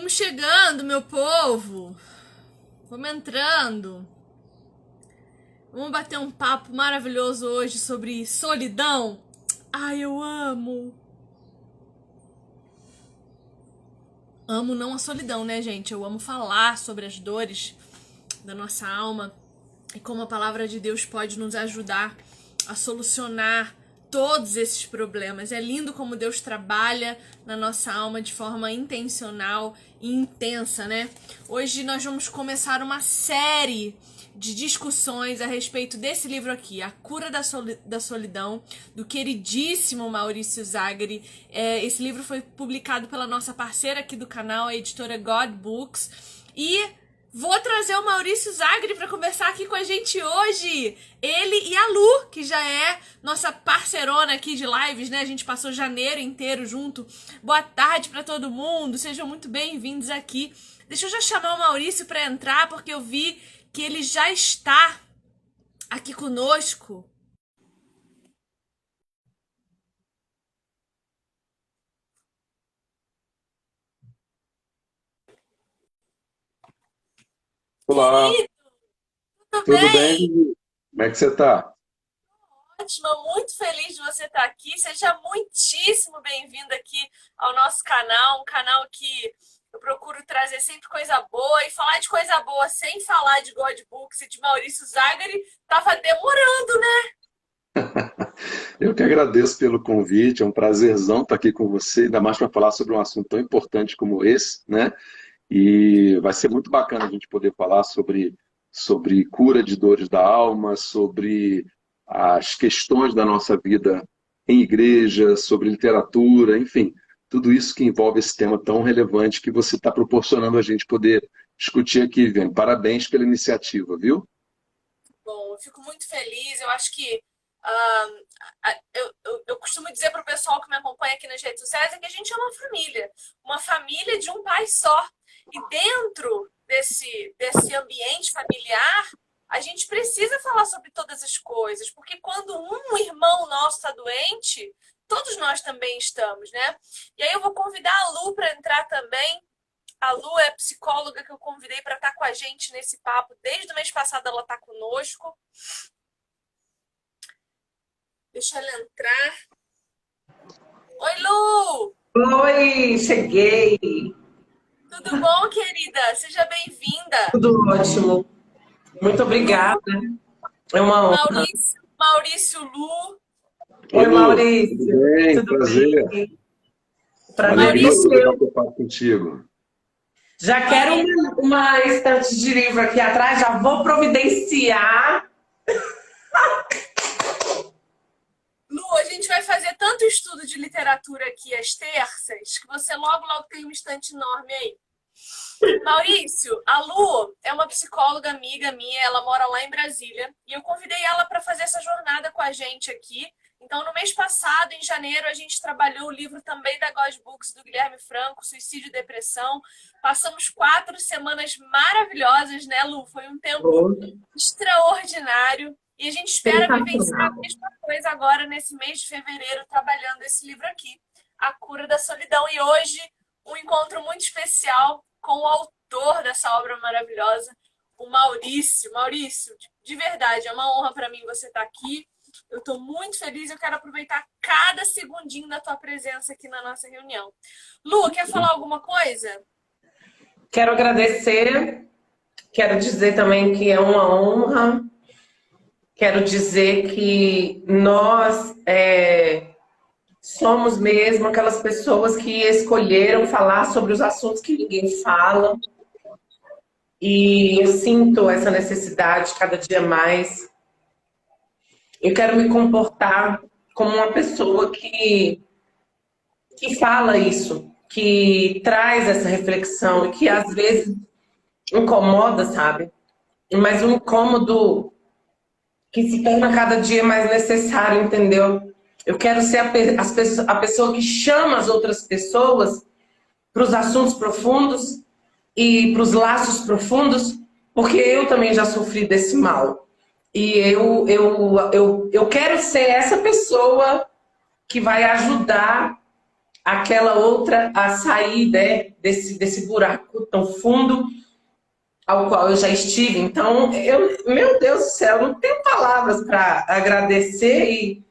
Vamos chegando, meu povo. Vamos entrando. Vamos bater um papo maravilhoso hoje sobre solidão. Ai, eu amo. Amo não a solidão, né, gente? Eu amo falar sobre as dores da nossa alma e como a palavra de Deus pode nos ajudar a solucionar todos esses problemas. É lindo como Deus trabalha na nossa alma de forma intencional e intensa, né? Hoje nós vamos começar uma série de discussões a respeito desse livro aqui, A Cura da Solidão, do queridíssimo Maurício Zagari. Esse livro foi publicado pela nossa parceira aqui do canal, a editora God Books, e vou trazer o Maurício Zagari para conversar aqui com a gente hoje. Ele e a Lu, que já é nossa parceirona aqui de lives, né? A gente passou janeiro inteiro junto. Boa tarde para todo mundo, sejam muito bem-vindos aqui. Deixa eu já chamar o Maurício para entrar, porque eu vi que ele já está aqui conosco. Olá, Querido, tudo tudo bem, bem? Vivi? Como é que você está? Ótimo, muito feliz de você estar aqui. Seja muitíssimo bem-vindo aqui ao nosso canal, um canal que eu procuro trazer sempre coisa boa e falar de coisa boa sem falar de God Books e de Maurício Zagari. Tava demorando, né? Eu que agradeço pelo convite, é um prazerzão estar aqui com você, ainda mais para falar sobre um assunto tão importante como esse, né? E vai ser muito bacana a gente poder falar sobre cura de dores da alma, sobre as questões da nossa vida em igreja, sobre literatura, enfim, tudo isso que envolve esse tema tão relevante que você está proporcionando a gente poder discutir aqui, Viviane. Parabéns pela iniciativa, viu? Bom, eu fico muito feliz. Eu acho que ah, eu costumo dizer para o pessoal que me acompanha aqui nas redes sociais é que a gente é uma família de um pai só. E dentro desse ambiente familiar, a gente precisa falar sobre todas as coisas, porque quando um irmão nosso está doente, todos nós também estamos, né? E aí eu vou convidar a Lu para entrar também. A Lu é psicóloga que eu convidei para estar com a gente nesse papo. Desde o mês passado ela está conosco. Deixa ela entrar. Oi, Lu! Oi, cheguei. Tudo bom, querida? Seja bem-vinda. Tudo ótimo. Muito Lu, obrigada. É uma honra. Maurício Lu. Oi, Oi, Lu, tudo Maurício. bem? Tudo Prazer. bem? Uma Prazer alegria todo Maurício, poder meu. bater papo contigo. Já quero Maurício, uma estante de livro aqui atrás, já vou providenciar. Lu, a gente vai fazer tanto estudo de literatura aqui às terças, que você logo tem uma estante enorme aí. Maurício, a Lu é uma psicóloga amiga minha, ela mora lá em Brasília, e eu convidei ela para fazer essa jornada com a gente aqui. Então, no mês passado, em janeiro, a gente trabalhou o livro também da God Books, do Guilherme Franco, Suicídio e Depressão. Passamos 4 semanas maravilhosas, né, Lu? Foi um tempo Oh, extraordinário. E a gente espera vivenciar a sensacional. mesma coisa agora, nesse mês de fevereiro, trabalhando esse livro aqui, A Cura da Solidão. E hoje, um encontro muito especial com o autor dessa obra maravilhosa, o Maurício. Maurício, de verdade, é uma honra para mim você estar aqui. Eu estou muito feliz, eu quero aproveitar cada segundinho da tua presença aqui na nossa reunião. Lu, quer falar alguma coisa? Quero agradecer. Quero dizer também que é uma honra. Quero dizer que nós somos mesmo aquelas pessoas que escolheram falar sobre os assuntos que ninguém fala. E eu sinto essa necessidade cada dia mais. Eu quero me comportar como uma pessoa que fala isso, que traz essa reflexão e que às vezes incomoda, sabe? Mas um incômodo que se torna cada dia mais necessário, entendeu? Eu quero ser a pessoa que chama as outras pessoas para os assuntos profundos e para os laços profundos, porque eu também já sofri desse mal. E eu quero ser essa pessoa que vai ajudar aquela outra a sair, né, desse buraco tão fundo ao qual eu já estive. Então, meu Deus do céu, eu não tenho palavras para agradecer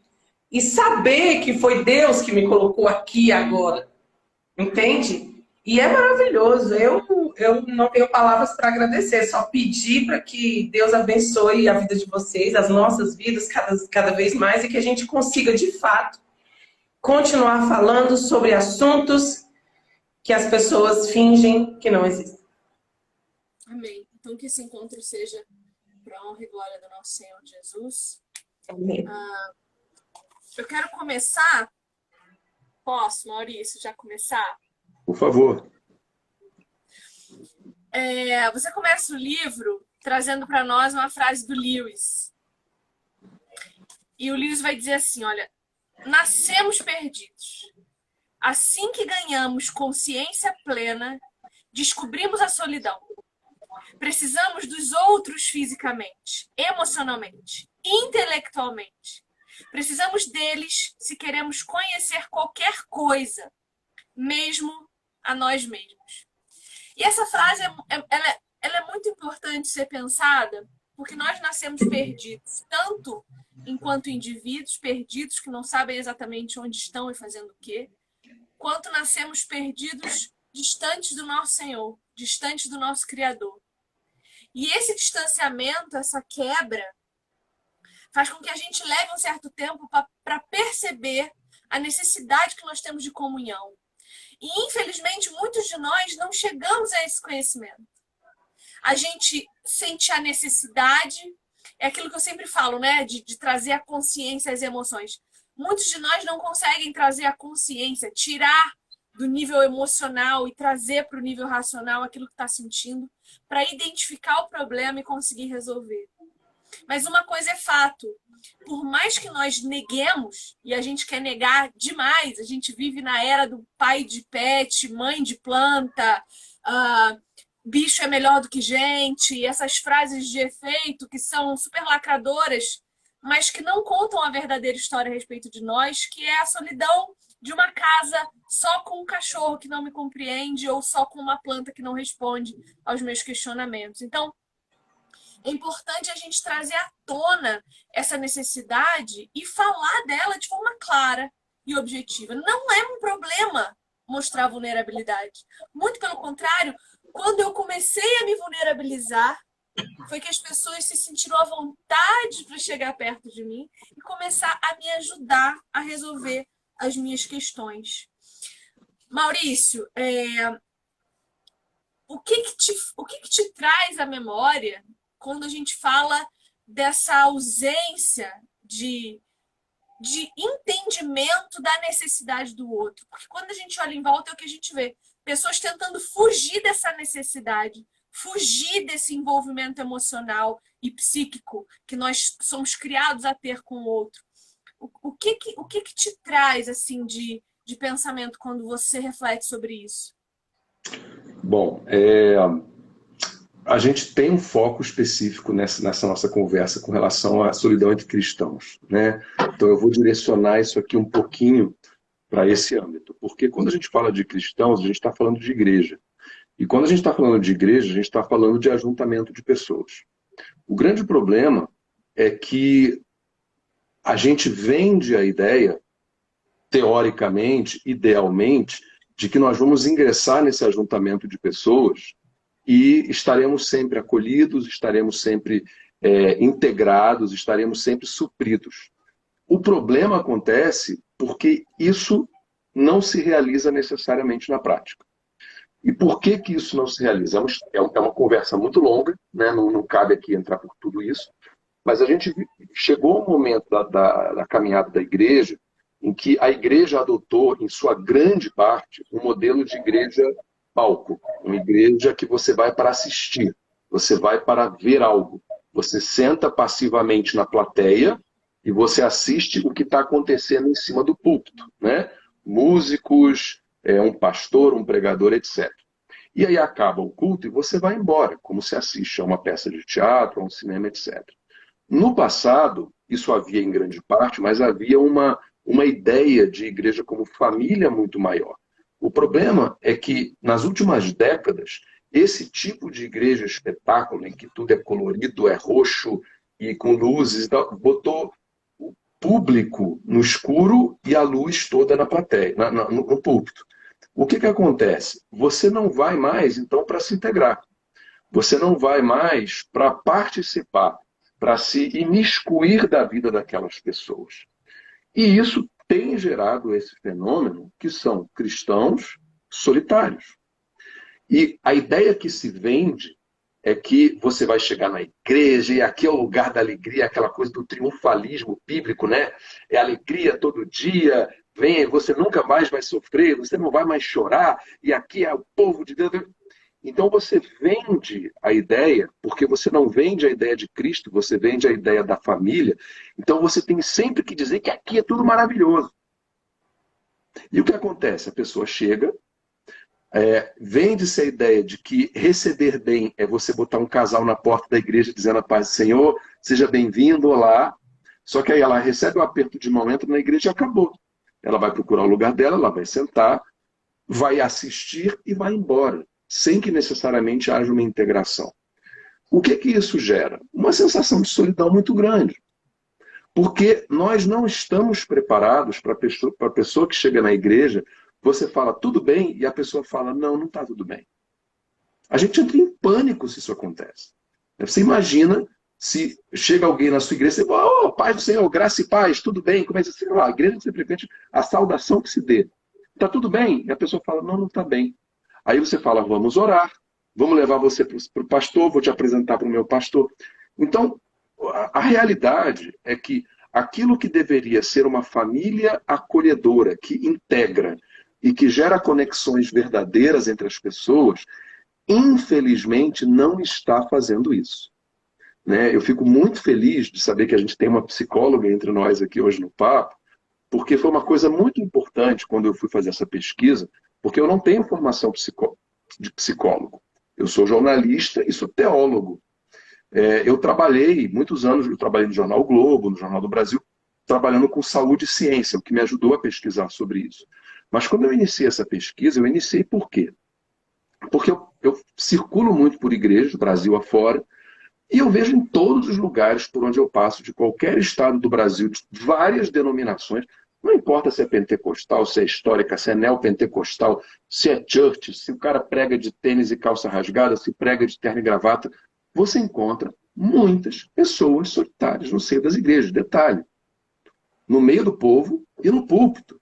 e saber que foi Deus que me colocou aqui agora, entende? E é maravilhoso. Eu não tenho palavras para agradecer, só pedir para que Deus abençoe a vida de vocês, as nossas vidas cada vez mais, e que a gente consiga, de fato, continuar falando sobre assuntos que as pessoas fingem que não existem. Amém. Então que esse encontro seja para a honra e glória do nosso Senhor Jesus. Amém. Eu quero começar. Posso, Maurício, já começar? Por favor. Você começa o livro trazendo para nós uma frase do Lewis. E o Lewis vai dizer assim, olha, nascemos perdidos. Assim que ganhamos consciência plena, descobrimos a solidão. Precisamos dos outros fisicamente, emocionalmente, intelectualmente. Precisamos deles se queremos conhecer qualquer coisa, mesmo a nós mesmos. E essa frase ela é muito importante ser pensada, porque nós nascemos perdidos, tanto enquanto indivíduos perdidos que não sabem exatamente onde estão e fazendo o quê, quanto nascemos perdidos distantes do nosso Senhor, distantes do nosso Criador. E esse distanciamento, essa quebra, faz com que a gente leve um certo tempo para perceber a necessidade que nós temos de comunhão. E, infelizmente, muitos de nós não chegamos a esse conhecimento. A gente sente a necessidade, é aquilo que eu sempre falo, né? De trazer a consciência às emoções. Muitos de nós não conseguem trazer a consciência, tirar do nível emocional e trazer para o nível racional aquilo que está sentindo, para identificar o problema e conseguir resolver. Mas uma coisa é fato, por mais que nós neguemos, e a gente quer negar demais, a gente vive na era do pai de pet, mãe de planta, bicho é melhor do que gente, essas frases de efeito que são super lacradoras, mas que não contam a verdadeira história a respeito de nós, que é a solidão de uma casa só com um cachorro que não me compreende ou só com uma planta que não responde aos meus questionamentos. Então, é importante a gente trazer à tona essa necessidade e falar dela de forma clara e objetiva. Não é um problema mostrar vulnerabilidade. Muito pelo contrário, quando eu comecei a me vulnerabilizar, foi que as pessoas se sentiram à vontade para chegar perto de mim e começar a me ajudar a resolver as minhas questões. Maurício, o que te traz à memória quando a gente fala dessa ausência de entendimento da necessidade do outro? Porque quando a gente olha em volta é o que a gente vê. Pessoas tentando fugir dessa necessidade, fugir desse envolvimento emocional e psíquico que nós somos criados a ter com o outro. O que te traz assim de pensamento quando você reflete sobre isso? Bom, a gente tem um foco específico nessa nossa conversa com relação à solidão entre cristãos, né? Então eu vou direcionar isso aqui um pouquinho para esse âmbito, porque quando a gente fala de cristãos, a gente está falando de igreja. E quando a gente está falando de igreja, a gente está falando de ajuntamento de pessoas. O grande problema é que a gente vende a ideia, teoricamente, idealmente, de que nós vamos ingressar nesse ajuntamento de pessoas e estaremos sempre acolhidos, estaremos sempre integrados, estaremos sempre supridos. O problema acontece porque isso não se realiza necessariamente na prática. E por que isso não se realiza? É uma conversa muito longa, né? Não cabe aqui entrar por tudo isso, mas a gente chegou ao momento da caminhada da igreja em que a igreja adotou, em sua grande parte, um modelo de igreja palco, uma igreja que você vai para assistir, você vai para ver algo, você senta passivamente na plateia e você assiste o que está acontecendo em cima do púlpito, né? Músicos, um pastor, um pregador, etc. E aí acaba o culto e você vai embora, como se assiste a uma peça de teatro, a um cinema, etc. No passado, isso havia em grande parte, mas havia uma uma ideia de igreja como família muito maior. O problema é que, nas últimas décadas, esse tipo de igreja espetáculo, em que tudo é colorido, é roxo e com luzes, botou o público no escuro e a luz toda na plateia, no púlpito. O que acontece? Você não vai mais, então, para se integrar. Você não vai mais para participar, para se imiscuir da vida daquelas pessoas. E isso tem gerado esse fenômeno, que são cristãos solitários. E a ideia que se vende é que você vai chegar na igreja e aqui é o lugar da alegria, aquela coisa do triunfalismo bíblico, né? É alegria todo dia, vem, você nunca mais vai sofrer, você não vai mais chorar, e aqui é o povo de Deus. Então você vende a ideia, porque você não vende a ideia de Cristo, você vende a ideia da família. Então você tem sempre que dizer que aqui é tudo maravilhoso. E o que acontece? A pessoa chega, vende-se a ideia de que receber bem é você botar um casal na porta da igreja dizendo a paz do Senhor, seja bem-vindo, olá. Só que aí ela recebe o aperto de mão, entra na igreja e acabou. Ela vai procurar o lugar dela, ela vai sentar, vai assistir e vai embora, sem que necessariamente haja uma integração. O que isso gera? Uma sensação de solidão muito grande. Porque nós não estamos preparados para a pessoa que chega na igreja, você fala tudo bem e a pessoa fala não está tudo bem. A gente entra em pânico se isso acontece. Você imagina se chega alguém na sua igreja e você fala, oh, paz do Senhor, graça e paz, tudo bem? Começa assim, a igreja simplesmente a saudação que se dê. Está tudo bem? E a pessoa fala, não está bem. Aí você fala, vamos orar, vamos levar você para o pastor, vou te apresentar para o meu pastor. Então, a realidade é que aquilo que deveria ser uma família acolhedora, que integra e que gera conexões verdadeiras entre as pessoas, infelizmente não está fazendo isso. Né? Eu fico muito feliz de saber que a gente tem uma psicóloga entre nós aqui hoje no Papo, porque foi uma coisa muito importante quando eu fui fazer essa pesquisa, porque eu não tenho formação de psicólogo. Eu sou jornalista e sou teólogo. Eu trabalhei muitos anos, eu trabalhei no Jornal Globo, no Jornal do Brasil, trabalhando com saúde e ciência, o que me ajudou a pesquisar sobre isso. Mas quando eu iniciei essa pesquisa, eu iniciei por quê? Porque eu circulo muito por igrejas, Brasil afora, e eu vejo em todos os lugares por onde eu passo, de qualquer estado do Brasil, de várias denominações, não importa se é pentecostal, se é histórica, se é neopentecostal, se é church, se o cara prega de tênis e calça rasgada, se prega de terno e gravata, você encontra muitas pessoas solitárias no seio das igrejas. Detalhe, no meio do povo e no púlpito.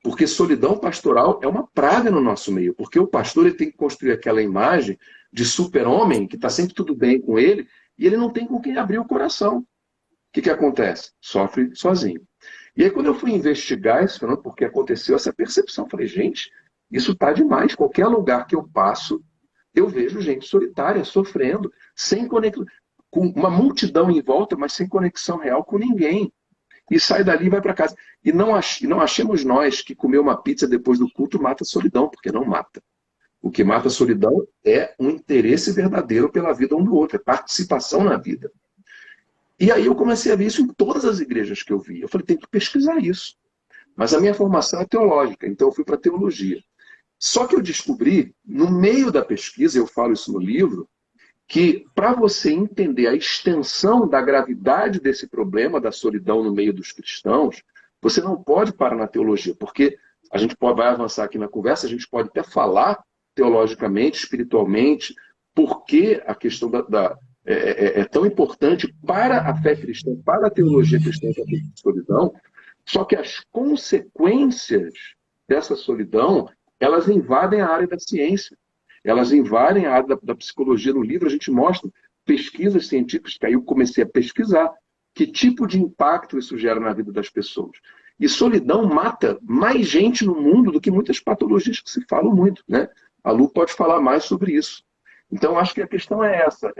Porque solidão pastoral é uma praga no nosso meio. Porque o pastor ele tem que construir aquela imagem de super-homem, que está sempre tudo bem com ele, e ele não tem com quem abrir o coração. O que acontece? Sofre sozinho. E aí quando eu fui investigar isso, porque aconteceu essa percepção, eu falei, gente, isso está demais. Qualquer lugar que eu passo, eu vejo gente solitária, sofrendo, sem conexão, com uma multidão em volta, mas sem conexão real com ninguém. E sai dali e vai para casa. E não achemos nós que comer uma pizza depois do culto mata a solidão, porque não mata. O que mata a solidão é um interesse verdadeiro pela vida um do outro, é participação na vida. E aí eu comecei a ver isso em todas as igrejas que eu vi. Eu falei, tem que pesquisar isso. Mas a minha formação é teológica, então eu fui para teologia. Só que eu descobri, no meio da pesquisa, eu falo isso no livro, que para você entender a extensão da gravidade desse problema da solidão no meio dos cristãos, você não pode parar na teologia, porque a gente vai avançar aqui na conversa, a gente pode até falar teologicamente, espiritualmente, porque a questão é tão importante para a fé cristã, para a teologia cristã da solidão, só que as consequências dessa solidão, elas invadem a área da ciência. Elas invadem a área da psicologia. No livro a gente mostra pesquisas científicas, que aí eu comecei a pesquisar que tipo de impacto isso gera na vida das pessoas. E solidão mata mais gente no mundo do que muitas patologias que se falam muito. Né? A Lu pode falar mais sobre isso. Então, acho que a questão é essa,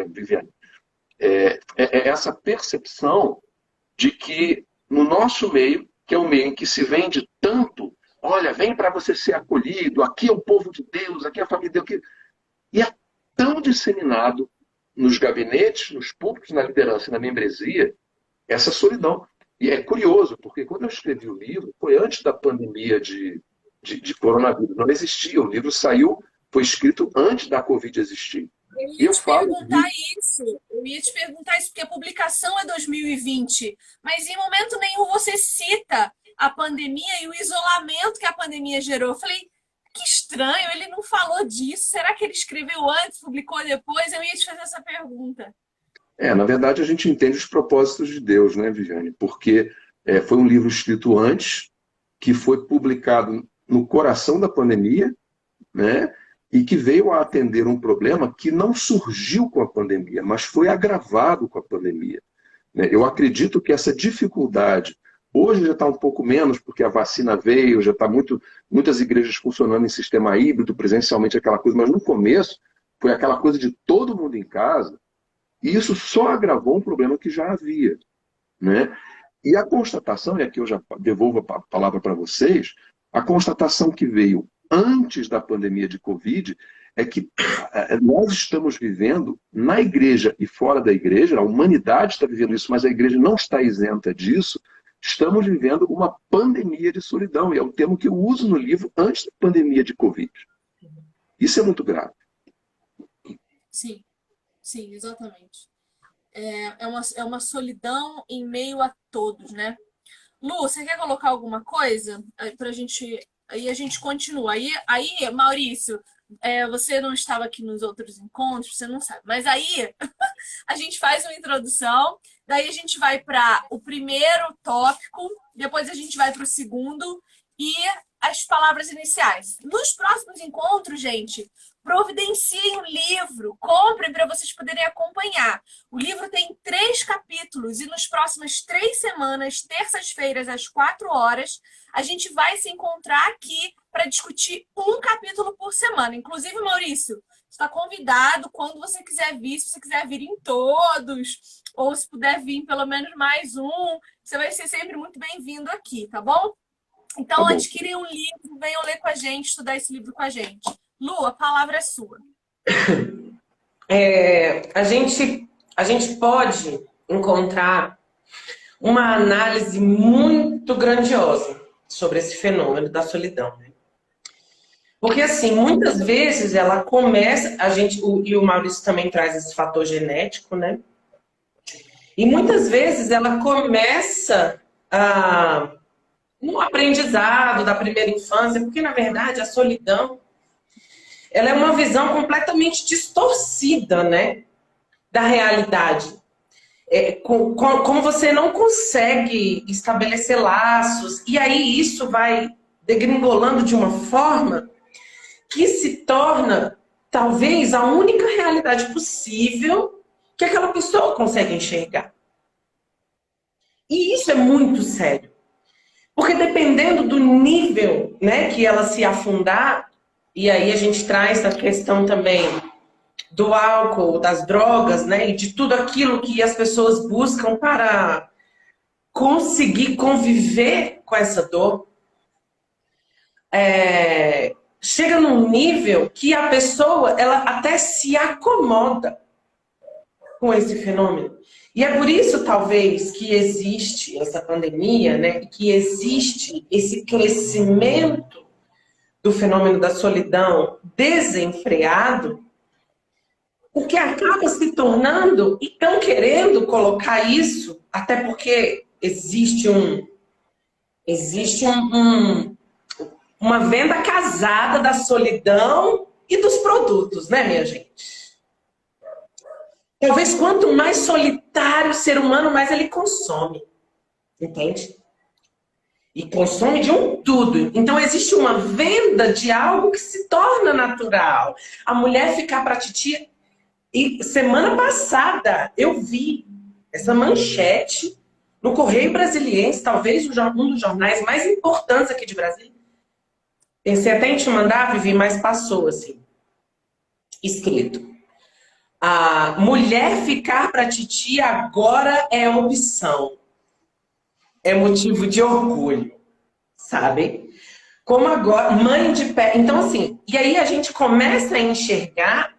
Viviane. É essa percepção de que no nosso meio, que é um meio em que se vende tanto, olha, vem para você ser acolhido, aqui é o povo de Deus, aqui é a família de Deus. E é tão disseminado nos gabinetes, nos púlpitos, na liderança e na membresia, essa solidão. E é curioso, porque quando eu escrevi o livro, foi antes da pandemia de coronavírus. Não existia, o livro saiu, foi escrito antes da Covid existir. Eu E ia eu te falo perguntar isso. Eu ia te perguntar isso, porque a publicação é 2020, mas em momento nenhum você cita a pandemia e o isolamento que a pandemia gerou. Eu falei, que estranho, ele não falou disso. Será que ele escreveu antes, publicou depois? Eu ia te fazer essa pergunta. na verdade, a gente entende os propósitos de Deus, né, Viviane? Porque foi um livro escrito antes, que foi publicado no coração da pandemia, né? E que veio a atender um problema que não surgiu com a pandemia, mas foi agravado com a pandemia, né? Eu acredito que essa dificuldade, hoje já está um pouco menos, porque a vacina veio, já está muitas igrejas funcionando em sistema híbrido, presencialmente aquela coisa, mas no começo foi aquela coisa de todo mundo em casa, e isso só agravou um problema que já havia, né? E a constatação, e aqui eu já devolvo a palavra para vocês, a constatação que veio antes da pandemia de Covid é que nós estamos vivendo, na igreja e fora da igreja, a humanidade está vivendo isso, mas a igreja não está isenta disso, estamos vivendo uma pandemia de solidão, e é o termo que eu uso no livro antes da pandemia de Covid. Isso é muito grave. Sim, sim, exatamente. É uma solidão em meio a todos, né? Lu, você quer colocar alguma coisa pra gente... Aí a gente continua. Aí Maurício, você não estava aqui nos outros encontros, você não sabe. Mas aí a gente faz uma introdução, daí a gente vai para o primeiro tópico, depois a gente vai para o segundo e as palavras iniciais. Nos próximos encontros, gente, providenciem o livro, comprem para vocês poderem acompanhar. O livro tem 3 capítulos e nas próximas 3 semanas, terças-feiras, às 4 horas, a gente vai se encontrar aqui para discutir um capítulo por semana. Inclusive, Maurício, está convidado quando você quiser vir, se você quiser vir em todos, ou se puder vir pelo menos mais um, você vai ser sempre muito bem-vindo aqui, tá bom? Então, adquirem um livro, venham ler com a gente, estudar esse livro com a gente. Lu, a palavra é sua. A gente pode encontrar uma análise muito grandiosa sobre esse fenômeno da solidão, né? Porque, assim, muitas vezes ela começa... e o Maurício também traz esse fator genético, né? E muitas vezes ela começa no aprendizado da primeira infância, porque, na verdade, a solidão ela é uma visão completamente distorcida, né, da realidade. Como você não consegue estabelecer laços, e aí isso vai degringolando de uma forma que se torna, talvez, a única realidade possível que aquela pessoa consegue enxergar. E isso é muito sério. Porque dependendo do nível, né, que ela se afundar, e aí a gente traz a questão também do álcool, das drogas, né, e de tudo aquilo que as pessoas buscam para conseguir conviver com essa dor, chega num nível que a pessoa ela até se acomoda com esse fenômeno. E é por isso, talvez, que existe essa pandemia, né, que existe esse crescimento do fenômeno da solidão desenfreado, porque acaba se tornando, e estão querendo colocar isso, até porque existe uma venda casada da solidão e dos produtos, né, minha gente? Talvez quanto mais solitário o ser humano, mais ele consome. Entende? E consome de tudo. Então existe uma venda de algo que se torna natural. A mulher ficar pra titia. E semana passada eu vi essa manchete no Correio Brasiliense, talvez um dos jornais mais importantes aqui de Brasília. Pensei até em te mandar, Vivi, mas passou assim. Escrito. A mulher ficar pra titia agora é opção. É motivo de orgulho, sabe? Como agora, mãe de pé. Então, assim, e aí a gente começa a enxergar,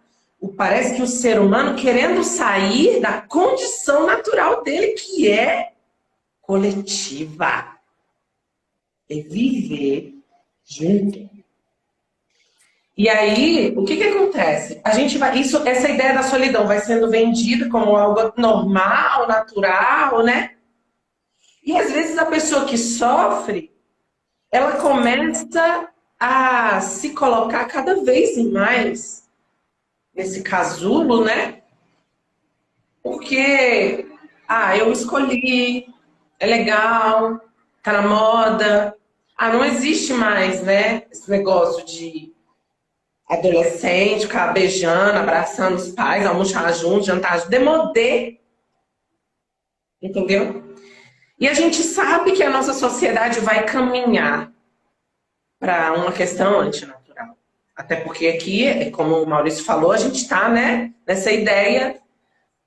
parece que o ser humano querendo sair da condição natural dele, que é coletiva. É viver junto. E aí, o que acontece? A gente vai, essa ideia da solidão vai sendo vendida como algo normal, natural, né? E às vezes a pessoa que sofre, ela começa a se colocar cada vez mais nesse casulo, né? Porque, eu escolhi, é legal, tá na moda. Não existe mais, né? Esse negócio de adolescente, ficar beijando, abraçando os pais, almoçar junto, jantar junto, demodê. Entendeu? E a gente sabe que a nossa sociedade vai caminhar para uma questão antinatural. Até porque aqui, como o Maurício falou, a gente está, né, nessa ideia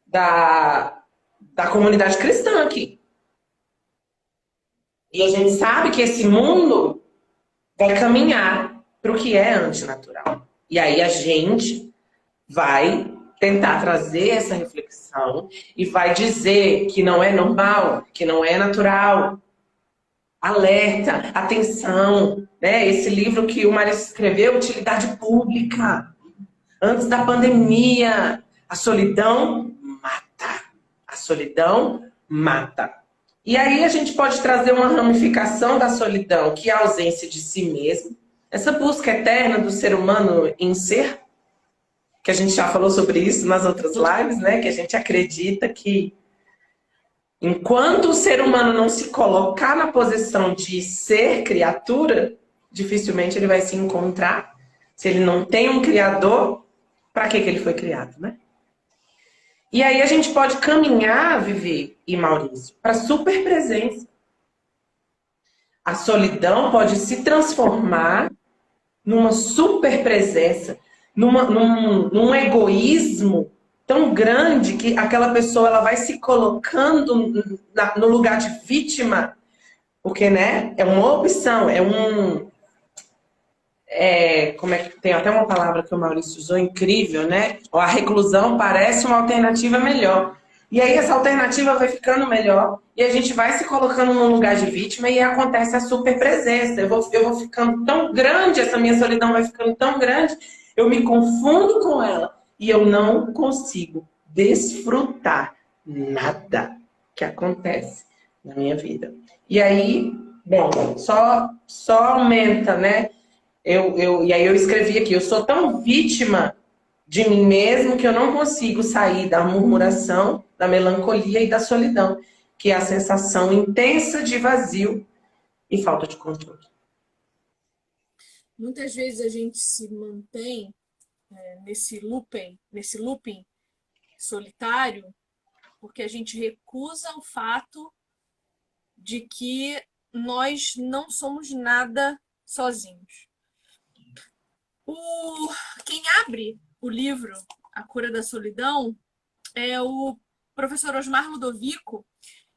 da comunidade cristã aqui. E a gente sabe que esse mundo vai caminhar para o que é antinatural. E aí a gente vai tentar trazer essa reflexão e vai dizer que não é normal, que não é natural. Alerta, atenção, né? Esse livro que o Maurício escreveu, Utilidade Pública, antes da pandemia. A solidão mata. A solidão mata. E aí a gente pode trazer uma ramificação da solidão, que é a ausência de si mesmo, essa busca eterna do ser humano em ser, que a gente já falou sobre isso nas outras lives, né? Que a gente acredita que enquanto o ser humano não se colocar na posição de ser criatura, dificilmente ele vai se encontrar. Se ele não tem um criador, para que ele foi criado, né? E aí a gente pode caminhar, Vivi e Maurício, para superpresença. A solidão pode se transformar numa superpresença, num egoísmo tão grande que aquela pessoa ela vai se colocando no lugar de vítima, porque, né, é uma opção, como é que tem até uma palavra que o Maurício usou, incrível, né? A reclusão parece uma alternativa melhor. E aí essa alternativa vai ficando melhor e a gente vai se colocando num lugar de vítima e acontece a superpresença. Eu vou ficando tão grande, essa minha solidão vai ficando tão grande, eu me confundo com ela e eu não consigo desfrutar nada que acontece na minha vida. E aí, bom, só aumenta, né? E aí eu escrevi aqui, eu sou tão vítima de mim mesmo que eu não consigo sair da murmuração, da melancolia e da solidão, que é a sensação intensa de vazio e falta de controle. Muitas vezes a gente se mantém nesse looping solitário, porque a gente recusa o fato de que nós não somos nada sozinhos. Quem abre o livro A Cura da Solidão é o professor Osmar Ludovico,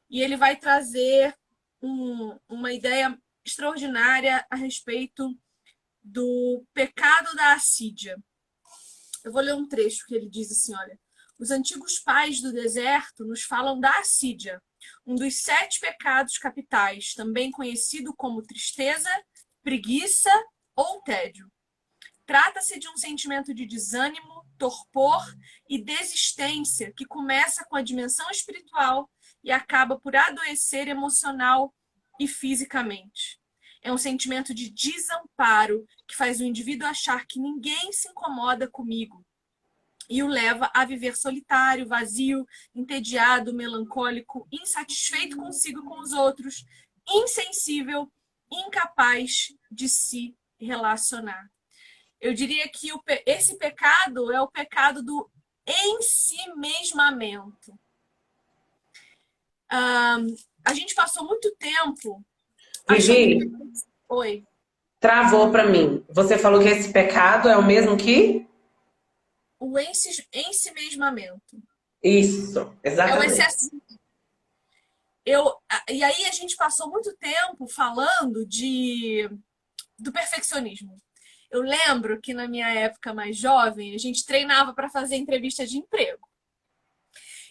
e ele vai trazer uma ideia extraordinária a respeito do pecado da assídia. Eu vou ler um trecho que ele diz assim, olha: os antigos pais do deserto nos falam da assídia, um dos 7 pecados capitais, também conhecido como tristeza, preguiça ou tédio. Trata-se de um sentimento de desânimo, torpor e desistência que começa com a dimensão espiritual e acaba por adoecer emocional e fisicamente. É um sentimento de desamparo que faz o indivíduo achar que ninguém se incomoda comigo e o leva a viver solitário, vazio, entediado, melancólico, insatisfeito consigo e com os outros, insensível, incapaz de se relacionar. Eu diria que esse pecado é o pecado do ensimesmamento. A gente passou muito tempo... Vivi, Oi. travou para mim. Você falou que esse pecado é o mesmo que? O ensimesmamento. Isso, exatamente. É o excesso. E aí a gente passou muito tempo falando do perfeccionismo. Eu lembro que na minha época mais jovem, a gente treinava para fazer entrevista de emprego.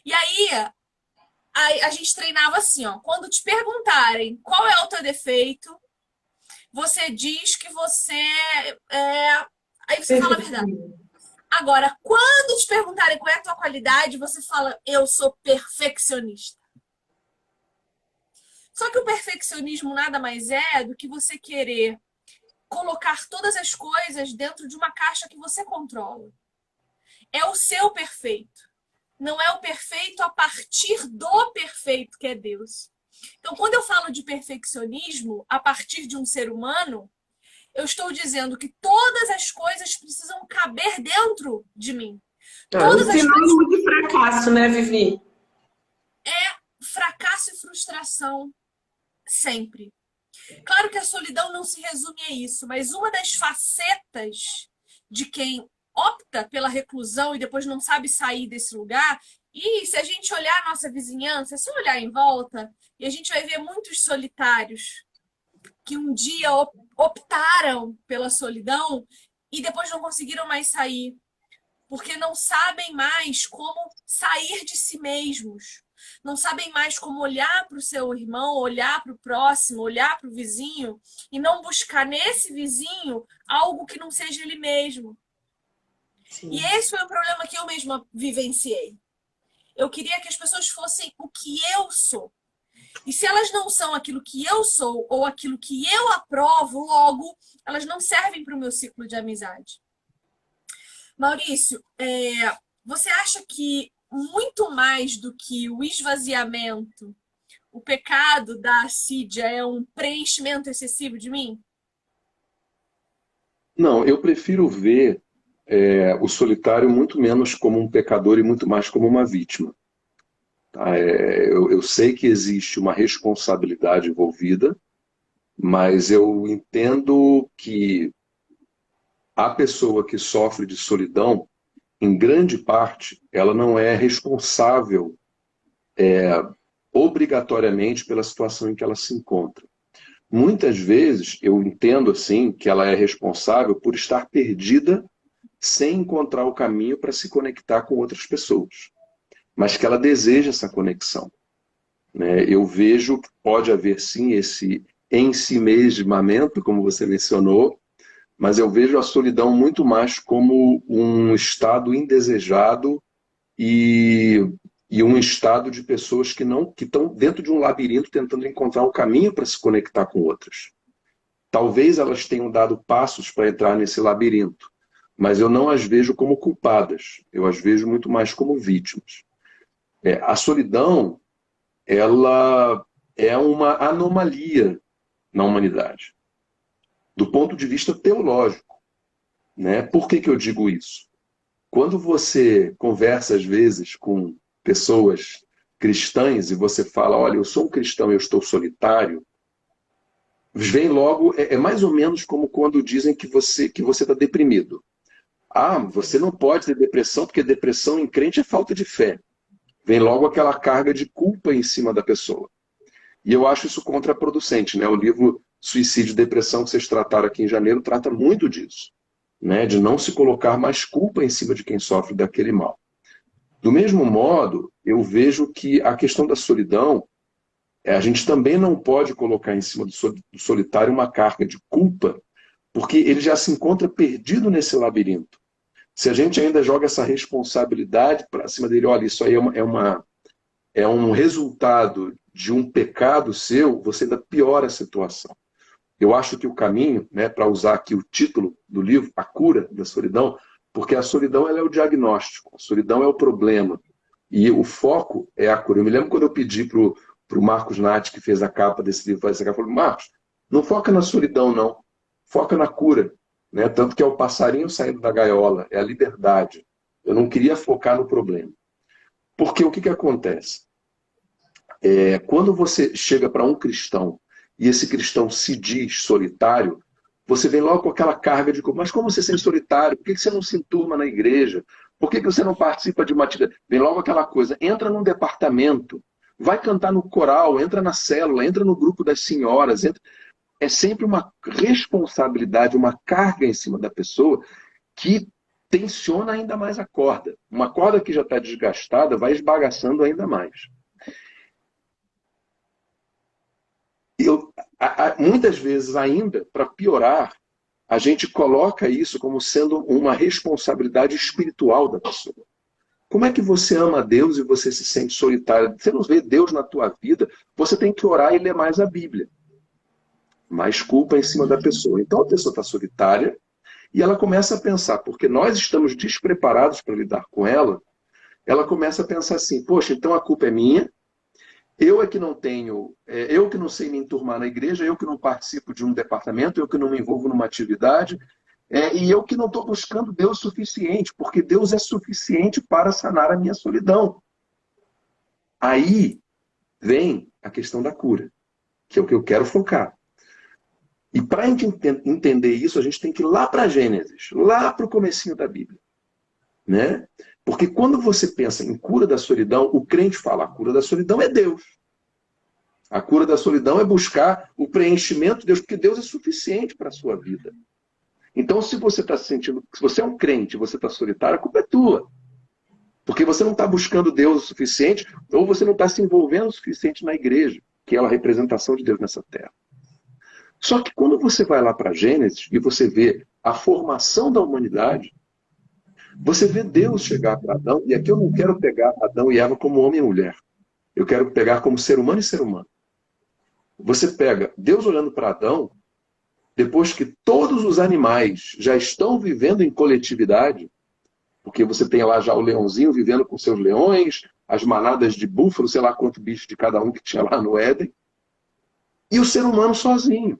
E aí, Aí a gente treinava assim, ó. Quando te perguntarem qual é o teu defeito, você diz que você é. Aí você fala a verdade. Agora, quando te perguntarem qual é a tua qualidade, você fala, eu sou perfeccionista. Só que o perfeccionismo nada mais é do que você querer colocar todas as coisas dentro de uma caixa que você controla. É o seu perfeito. Não é o perfeito a partir do perfeito que é Deus. Então, quando eu falo de perfeccionismo a partir de um ser humano, eu estou dizendo que todas as coisas precisam caber dentro de mim. Um Todas as coisas. sinônimo de fracasso, né, Vivi? Fracasso e frustração, sempre. Claro que a solidão não se resume a isso, mas uma das facetas de quem opta pela reclusão e depois não sabe sair desse lugar, e se a gente olhar a nossa vizinhança, se olhar em volta, e a gente vai ver muitos solitários que um dia optaram pela solidão e depois não conseguiram mais sair, porque não sabem mais como sair de si mesmos. Não sabem mais como olhar para o seu irmão, olhar para o próximo, olhar para o vizinho e não buscar nesse vizinho algo que não seja ele mesmo. Sim. E esse foi o problema que eu mesma vivenciei. Eu queria que as pessoas fossem o que eu sou. E se elas não são aquilo que eu sou ou aquilo que eu aprovo, logo, elas não servem para o meu ciclo de amizade. Maurício, você acha que muito mais do que o esvaziamento, o pecado da assídia é um preenchimento excessivo de mim? Não, eu prefiro ver o solitário muito menos como um pecador e muito mais como uma vítima. Tá? Eu sei que existe uma responsabilidade envolvida, mas eu entendo que a pessoa que sofre de solidão, em grande parte, ela não é responsável obrigatoriamente pela situação em que ela se encontra. Muitas vezes, eu entendo assim que ela é responsável por estar perdida sem encontrar o caminho para se conectar com outras pessoas, mas que ela deseja essa conexão. Né? Eu vejo que pode haver sim esse ensimesmamento, como você mencionou, mas eu vejo a solidão muito mais como um estado indesejado e um estado de pessoas que estão dentro de um labirinto tentando encontrar um caminho para se conectar com outras. Talvez elas tenham dado passos para entrar nesse labirinto, mas eu não as vejo como culpadas, eu as vejo muito mais como vítimas. A solidão, ela é uma anomalia na humanidade, do ponto de vista teológico. Né? Por que eu digo isso? Quando você conversa, às vezes, com pessoas cristãs e você fala, olha, eu sou um cristão e eu estou solitário, vem logo, é mais ou menos como quando dizem que você está deprimido. Ah, você não pode ter depressão, porque depressão em crente é falta de fé. Vem logo aquela carga de culpa em cima da pessoa. E eu acho isso contraproducente. Né? O livro Suicídio e Depressão, que vocês trataram aqui em janeiro, trata muito disso. Né? De não se colocar mais culpa em cima de quem sofre daquele mal. Do mesmo modo, eu vejo que a questão da solidão, a gente também não pode colocar em cima do solitário uma carga de culpa, porque ele já se encontra perdido nesse labirinto. Se a gente ainda joga essa responsabilidade para cima dele, olha, isso aí é um resultado de um pecado seu, você ainda piora a situação. Eu acho que o caminho, né, para usar aqui o título do livro, A Cura da Solidão, porque a solidão ela é o diagnóstico, a solidão é o problema, e o foco é a cura. Eu me lembro quando eu pedi para o Marcos Nati, que fez a capa desse livro, eu falei, Marcos, não foca na solidão, não, foca na cura. Né? Tanto que é o passarinho saindo da gaiola, é a liberdade. Eu não queria focar no problema. Porque o que acontece? Quando você chega para um cristão e esse cristão se diz solitário, você vem logo com aquela carga de mas como você sente solitário? Por que você não se enturma na igreja? Por que você não participa de uma atividade? Vem logo aquela coisa, entra num departamento, vai cantar no coral, entra na célula, entra no grupo das senhoras, é sempre uma responsabilidade, uma carga em cima da pessoa que tensiona ainda mais a corda. Uma corda que já está desgastada vai esbagaçando ainda mais. Muitas vezes ainda, para piorar, a gente coloca isso como sendo uma responsabilidade espiritual da pessoa. Como é que você ama a Deus e você se sente solitário? Você não vê Deus na tua vida, você tem que orar e ler mais a Bíblia. Mais culpa em cima da pessoa. Então a pessoa está solitária e ela começa a pensar, porque nós estamos despreparados para lidar com ela começa a pensar assim, poxa, então a culpa é minha, eu é que não tenho, eu que não sei me enturmar na igreja, eu que não participo de um departamento, eu que não me envolvo numa atividade, e eu que não estou buscando Deus o suficiente, porque Deus é suficiente para sanar a minha solidão. Aí vem a questão da cura, que é o que eu quero focar. E para a gente entender isso, a gente tem que ir lá para Gênesis, lá para o comecinho da Bíblia. Né? Porque quando você pensa em cura da solidão, o crente fala, a cura da solidão é Deus. A cura da solidão é buscar o preenchimento de Deus, porque Deus é suficiente para a sua vida. Então, se você está se sentindo, se você é um crente e você está solitário, a culpa é tua. Porque você não está buscando Deus o suficiente, ou você não está se envolvendo o suficiente na igreja, que é a representação de Deus nessa terra. Só que quando você vai lá para Gênesis e você vê a formação da humanidade, você vê Deus chegar para Adão, e aqui eu não quero pegar Adão e Eva como homem e mulher. Eu quero pegar como ser humano e ser humano. Você pega Deus olhando para Adão, depois que todos os animais já estão vivendo em coletividade, porque você tem lá já o leãozinho vivendo com seus leões, as manadas de búfalo, sei lá quanto bicho de cada um que tinha lá no Éden, e o ser humano sozinho.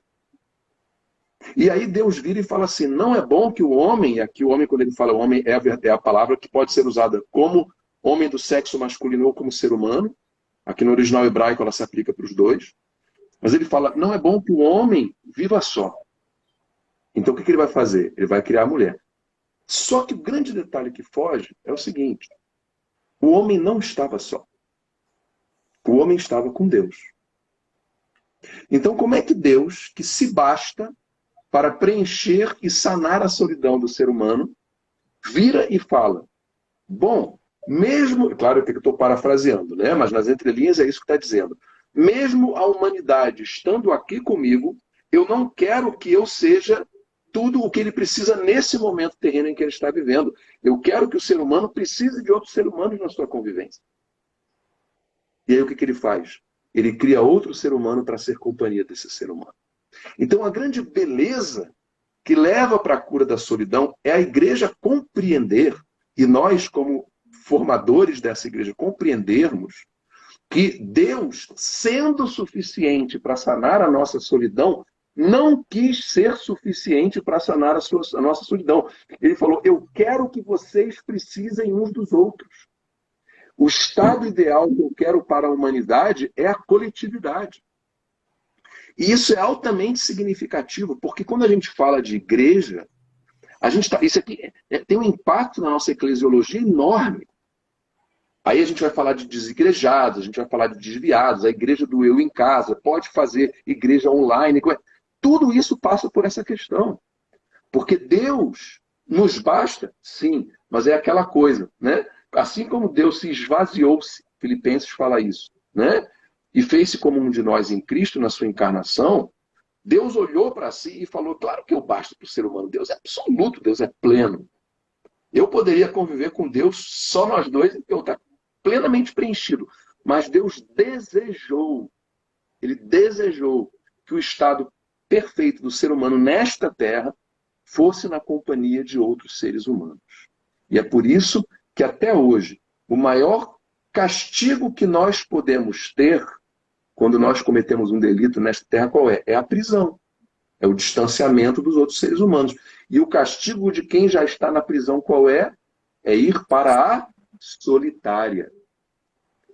E aí Deus vira e fala assim, não é bom que o homem, e aqui o homem, quando ele fala homem, é a palavra que pode ser usada como homem do sexo masculino ou como ser humano. Aqui no original hebraico ela se aplica para os dois. Mas ele fala, não é bom que o homem viva só. Então o que ele vai fazer? Ele vai criar a mulher. Só que o grande detalhe que foge é o seguinte, o homem não estava só. O homem estava com Deus. Então como é que Deus, que se basta para preencher e sanar a solidão do ser humano, vira e fala, bom, mesmo, claro que eu estou parafraseando, né? Mas nas entrelinhas é isso que está dizendo, mesmo a humanidade estando aqui comigo, eu não quero que eu seja tudo o que ele precisa nesse momento terreno em que ele está vivendo. Eu quero que o ser humano precise de outros seres humanos na sua convivência. E aí o que ele faz? Ele cria outro ser humano para ser companhia desse ser humano. Então, a grande beleza que leva para a cura da solidão é a igreja compreender, e nós, como formadores dessa igreja, compreendermos que Deus, sendo suficiente para sanar a nossa solidão, não quis ser suficiente para sanar a nossa solidão. Ele falou, eu quero que vocês precisem uns dos outros. O estado ideal que eu quero para a humanidade é a coletividade. E isso é altamente significativo, porque quando a gente fala de igreja, isso aqui tem um impacto na nossa eclesiologia enorme. Aí a gente vai falar de desigrejados, a gente vai falar de desviados, a igreja do eu em casa, pode fazer igreja online. Tudo isso passa por essa questão. Porque Deus nos basta, sim, mas é aquela coisa, né? Assim como Deus se esvaziou-se, Filipenses fala isso, né? E fez-se como um de nós em Cristo, na sua encarnação, Deus olhou para si e falou, claro que eu basto para o ser humano, Deus é absoluto, Deus é pleno. Eu poderia conviver com Deus só nós dois e eu estar plenamente preenchido. Mas Deus desejou, ele desejou que o estado perfeito do ser humano nesta terra fosse na companhia de outros seres humanos. E é por isso que até hoje, o maior castigo que nós podemos ter quando nós cometemos um delito nesta terra, qual é? É a prisão. É o distanciamento dos outros seres humanos. E o castigo de quem já está na prisão, qual é? É ir para a solitária.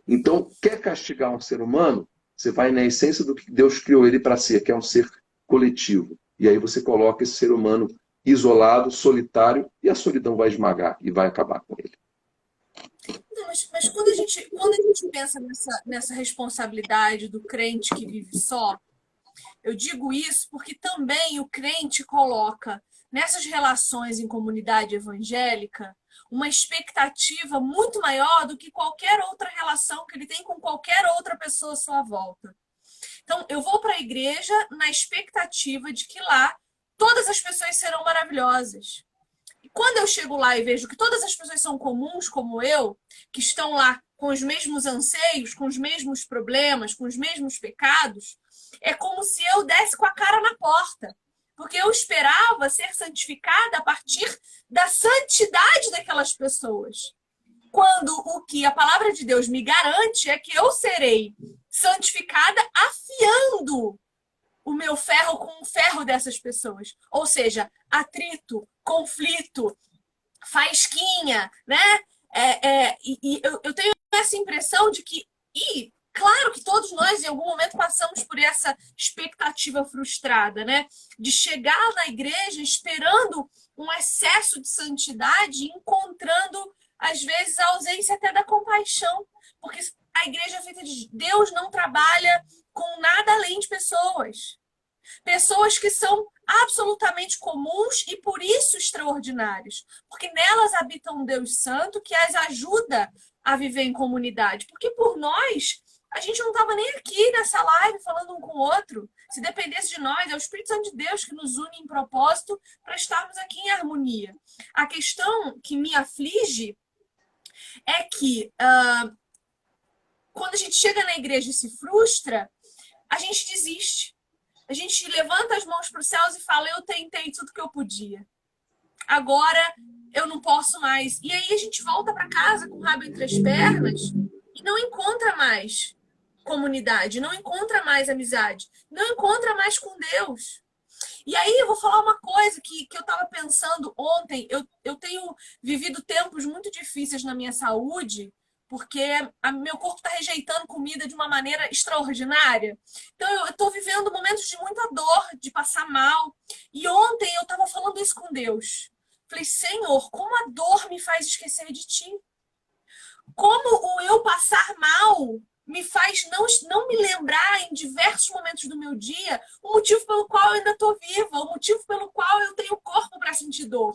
Então, quer castigar um ser humano? Você vai na essência do que Deus criou ele para ser, que é um ser coletivo. E aí você coloca esse ser humano isolado, solitário, e a solidão vai esmagar e vai acabar com ele. Mas quando a gente pensa nessa responsabilidade do crente que vive só, eu digo isso porque também o crente coloca nessas relações em comunidade evangélica uma expectativa muito maior do que qualquer outra relação que ele tem com qualquer outra pessoa à sua volta. Então, eu vou para a igreja na expectativa de que lá todas as pessoas serão maravilhosas. E quando eu chego lá e vejo que todas as pessoas são comuns, como eu, que estão lá com os mesmos anseios, com os mesmos problemas, com os mesmos pecados, é como se eu desse com a cara na porta. Porque eu esperava ser santificada a partir da santidade daquelas pessoas. Quando o que a palavra de Deus me garante é que eu serei santificada afiando o meu ferro com o ferro dessas pessoas. Ou seja, atrito, conflito, faísquinha, né? Eu tenho essa impressão de que... Claro que todos nós, em algum momento, passamos por essa expectativa frustrada, né? De chegar na igreja esperando um excesso de santidade, encontrando, às vezes, a ausência até da compaixão. Porque a igreja feita de Deus não trabalha com nada além de pessoas. Pessoas que são absolutamente comuns e, por isso, extraordinárias. Porque nelas habita um Deus Santo que as ajuda a viver em comunidade. Porque por nós... a gente não estava nem aqui nessa live falando um com o outro. Se dependesse de nós, é o Espírito Santo de Deus que nos une em propósito para estarmos aqui em harmonia. A questão que me aflige é que quando a gente chega na igreja e se frustra, a gente desiste. A gente levanta as mãos para os céus e fala, eu tentei tudo que eu podia. Agora eu não posso mais. E aí a gente volta para casa com o rabo entre as pernas e não encontra mais comunidade, não encontra mais amizade, não encontra mais com Deus. E aí eu vou falar uma coisa que eu estava pensando ontem. Eu tenho vivido tempos muito difíceis na minha saúde, porque meu corpo está rejeitando comida de uma maneira extraordinária. Então eu estou vivendo momentos de muita dor, de passar mal. E ontem eu estava falando isso com Deus. Falei, Senhor, como a dor me faz esquecer de Ti. Como o eu passar mal me faz não me lembrar em diversos momentos do meu dia o motivo pelo qual eu ainda estou viva, o motivo pelo qual eu tenho corpo para sentir dor.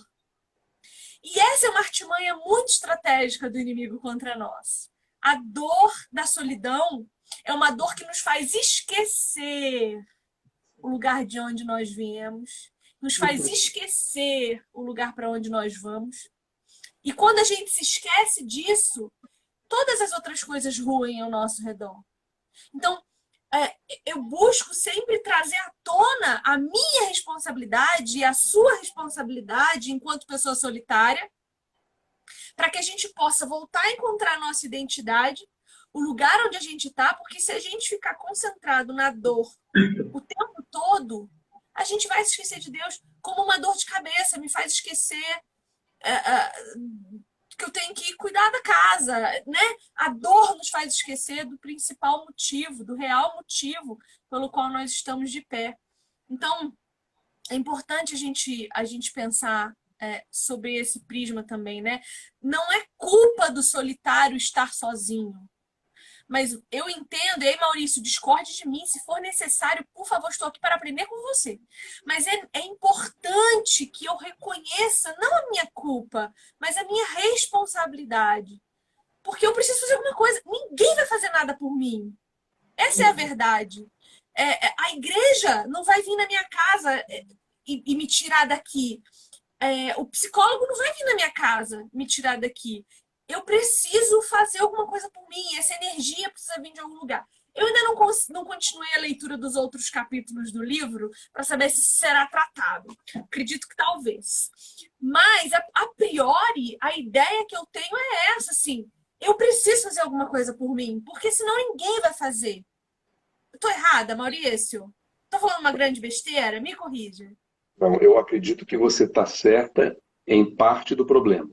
E essa é uma artimanha muito estratégica do inimigo contra nós. A dor da solidão é uma dor que nos faz esquecer o lugar de onde nós viemos, nos faz esquecer o lugar para onde nós vamos. E quando a gente se esquece disso, todas as outras coisas ruem ao nosso redor. Então, eu busco sempre trazer à tona a minha responsabilidade e a sua responsabilidade enquanto pessoa solitária, para que a gente possa voltar a encontrar a nossa identidade, o lugar onde a gente está, porque se a gente ficar concentrado na dor o tempo todo, a gente vai se esquecer de Deus, como uma dor de cabeça me faz esquecer que eu tenho que cuidar da casa, né? A dor nos faz esquecer do principal motivo, do real motivo pelo qual nós estamos de pé. Então, é importante a gente pensar sobre esse prisma também, né? Não é culpa do solitário estar sozinho. Mas eu entendo, e aí, Maurício, discorde de mim, se for necessário, por favor, estou aqui para aprender com você. Mas é importante que eu reconheça, não a minha culpa, mas a minha responsabilidade. Porque eu preciso fazer alguma coisa. Ninguém vai fazer nada por mim. Essa é a verdade. A igreja não vai vir na minha casa e me tirar daqui. O psicólogo não vai vir na minha casa me tirar daqui. Eu preciso fazer alguma coisa por mim. Essa energia precisa vir de algum lugar. Eu ainda não continuei a leitura dos outros capítulos do livro para saber se será tratado. Acredito que talvez. Mas, a priori, a ideia que eu tenho é essa, assim. Eu preciso fazer alguma coisa por mim, porque senão ninguém vai fazer. Eu tô errada, Maurício? Tô falando uma grande besteira? Me corrija. Não, eu acredito que você está certa em parte do problema.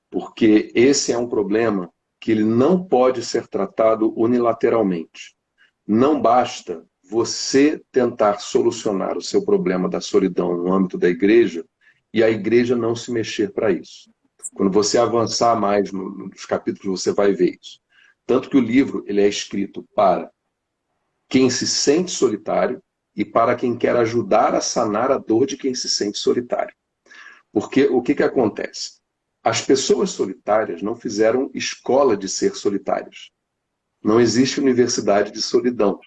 Porque esse é um problema que ele não pode ser tratado unilateralmente. Não basta você tentar solucionar o seu problema da solidão no âmbito da igreja e a igreja não se mexer para isso. Quando você avançar mais nos capítulos, você vai ver isso. Tanto que o livro ele é escrito para quem se sente solitário e para quem quer ajudar a sanar a dor de quem se sente solitário. Porque o que acontece? As pessoas solitárias não fizeram escola de ser solitárias. Não existe universidade de solidão.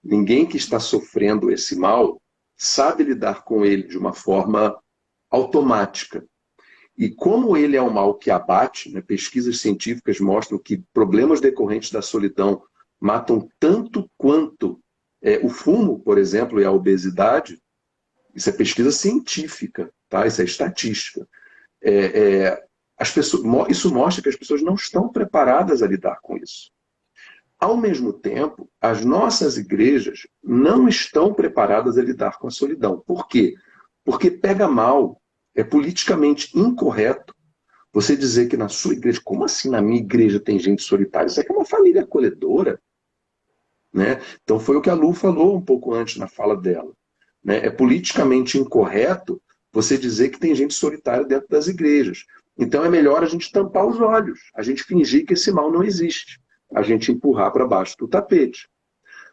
Ninguém que está sofrendo esse mal sabe lidar com ele de uma forma automática. E como ele é um mal que abate, né, pesquisas científicas mostram que problemas decorrentes da solidão matam tanto quanto o fumo, por exemplo, e a obesidade. Isso é pesquisa científica, tá? Isso é estatística. Isso mostra que as pessoas não estão preparadas a lidar com isso. Ao mesmo tempo, as nossas igrejas não estão preparadas a lidar com a solidão. Por quê? Porque pega mal, é politicamente incorreto você dizer que na sua igreja, como assim na minha igreja tem gente solitária? Isso aqui é uma família acolhedora. Né? Então foi o que a Lu falou um pouco antes na fala dela. Né? É politicamente incorreto você dizer que tem gente solitária dentro das igrejas. Então é melhor a gente tampar os olhos, a gente fingir que esse mal não existe, a gente empurrar para baixo do tapete.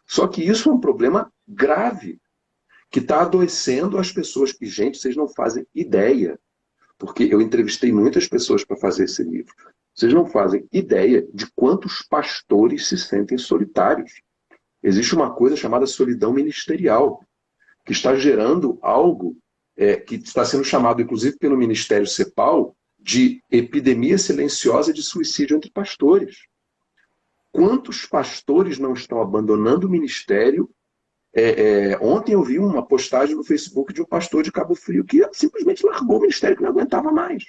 Só que isso é um problema grave, que está adoecendo as pessoas que, gente, vocês não fazem ideia. Porque eu entrevistei muitas pessoas para fazer esse livro. Vocês não fazem ideia de quantos pastores se sentem solitários. Existe uma coisa chamada solidão ministerial, que está gerando algo que está sendo chamado, inclusive pelo Ministério CEPAL, de epidemia silenciosa de suicídio entre pastores. Quantos pastores não estão abandonando o ministério? Ontem eu vi uma postagem no Facebook de um pastor de Cabo Frio que simplesmente largou o ministério, que não aguentava mais.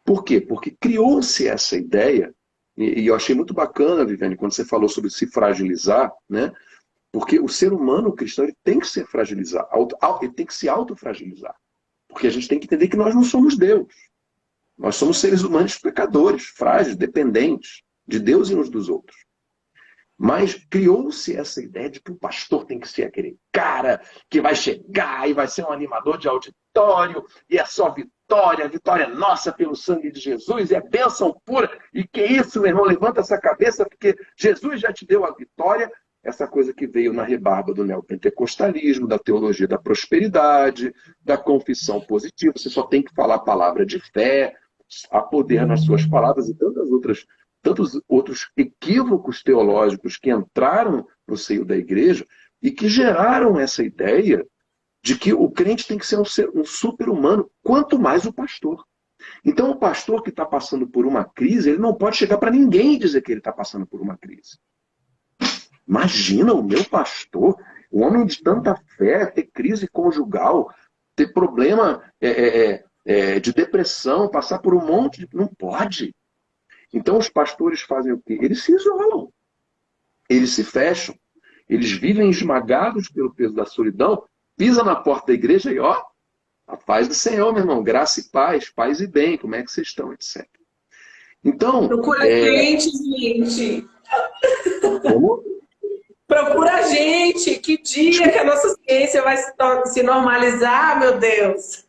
Por quê? Porque criou-se essa ideia, e eu achei muito bacana, Viviane, quando você falou sobre se fragilizar, né? Porque o ser humano, o cristão, ele tem que se fragilizar, ele tem que se autofragilizar. Porque a gente tem que entender que nós não somos Deus. Nós somos seres humanos pecadores, frágeis, dependentes de Deus e uns dos outros. Mas criou-se essa ideia de que o pastor tem que ser aquele cara que vai chegar e vai ser um animador de auditório, e é só vitória, a vitória é nossa pelo sangue de Jesus, é bênção pura. E que isso, meu irmão, levanta essa cabeça, porque Jesus já te deu a vitória. Essa coisa que veio na rebarba do neopentecostalismo, da teologia da prosperidade, da confissão positiva. Você só tem que falar a palavra de fé, há poder nas suas palavras e tantos outros equívocos teológicos que entraram no seio da igreja e que geraram essa ideia de que o crente tem que ser um super-humano, quanto mais o pastor. Então o pastor que está passando por uma crise, ele não pode chegar para ninguém e dizer que ele está passando por uma crise. Imagina o meu pastor, um homem de tanta fé, ter crise conjugal, ter problema de depressão, passar por um monte de... Não pode. Então os pastores fazem o quê? Eles se isolam, eles se fecham, eles vivem esmagados pelo peso da solidão, pisa na porta da igreja e ó, a paz do Senhor, meu irmão, graça e paz e bem, como é que vocês estão, etc. Então... Procura gente, gente. Como? Procura a gente. Que dia que a nossa ciência vai se normalizar, meu Deus.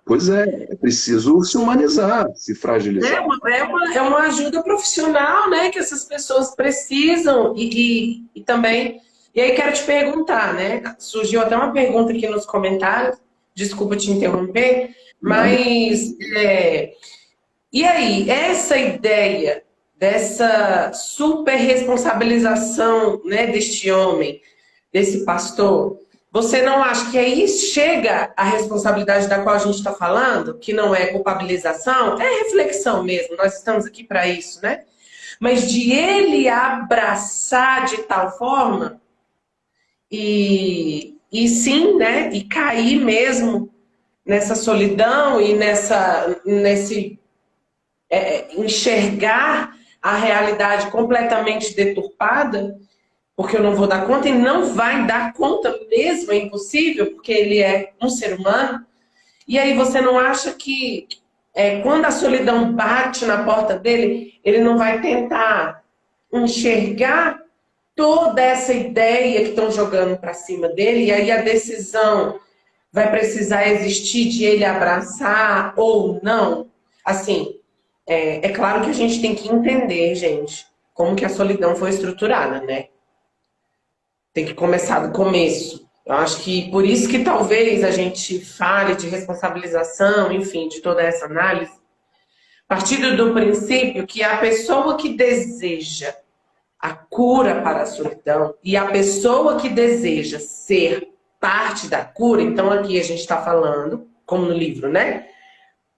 Pois é preciso se humanizar, se fragilizar. É uma ajuda profissional, né, que essas pessoas precisam e também... E aí quero te perguntar, né, surgiu até uma pergunta aqui nos comentários, desculpa te interromper, mas... e aí, essa ideia dessa super responsabilização, né, deste homem, desse pastor, você não acha que aí chega a responsabilidade da qual a gente está falando, que não é culpabilização, é reflexão mesmo, nós estamos aqui para isso, né? Mas de ele abraçar de tal forma e sim, né, e cair mesmo nessa solidão e nesse enxergar a realidade completamente deturpada, porque eu não vou dar conta, e não vai dar conta mesmo, é impossível, porque ele é um ser humano. E aí você não acha que quando a solidão bate na porta dele, ele não vai tentar enxergar toda essa ideia que estão jogando para cima dele, e aí a decisão vai precisar existir de ele abraçar ou não? Assim, é claro que a gente tem que entender, gente, como que a solidão foi estruturada, né? Tem que começar do começo. Eu acho que por isso que talvez a gente fale de responsabilização, enfim, de toda essa análise, partindo do princípio que a pessoa que deseja a cura para a solidão e a pessoa que deseja ser parte da cura, então aqui a gente está falando, como no livro, né?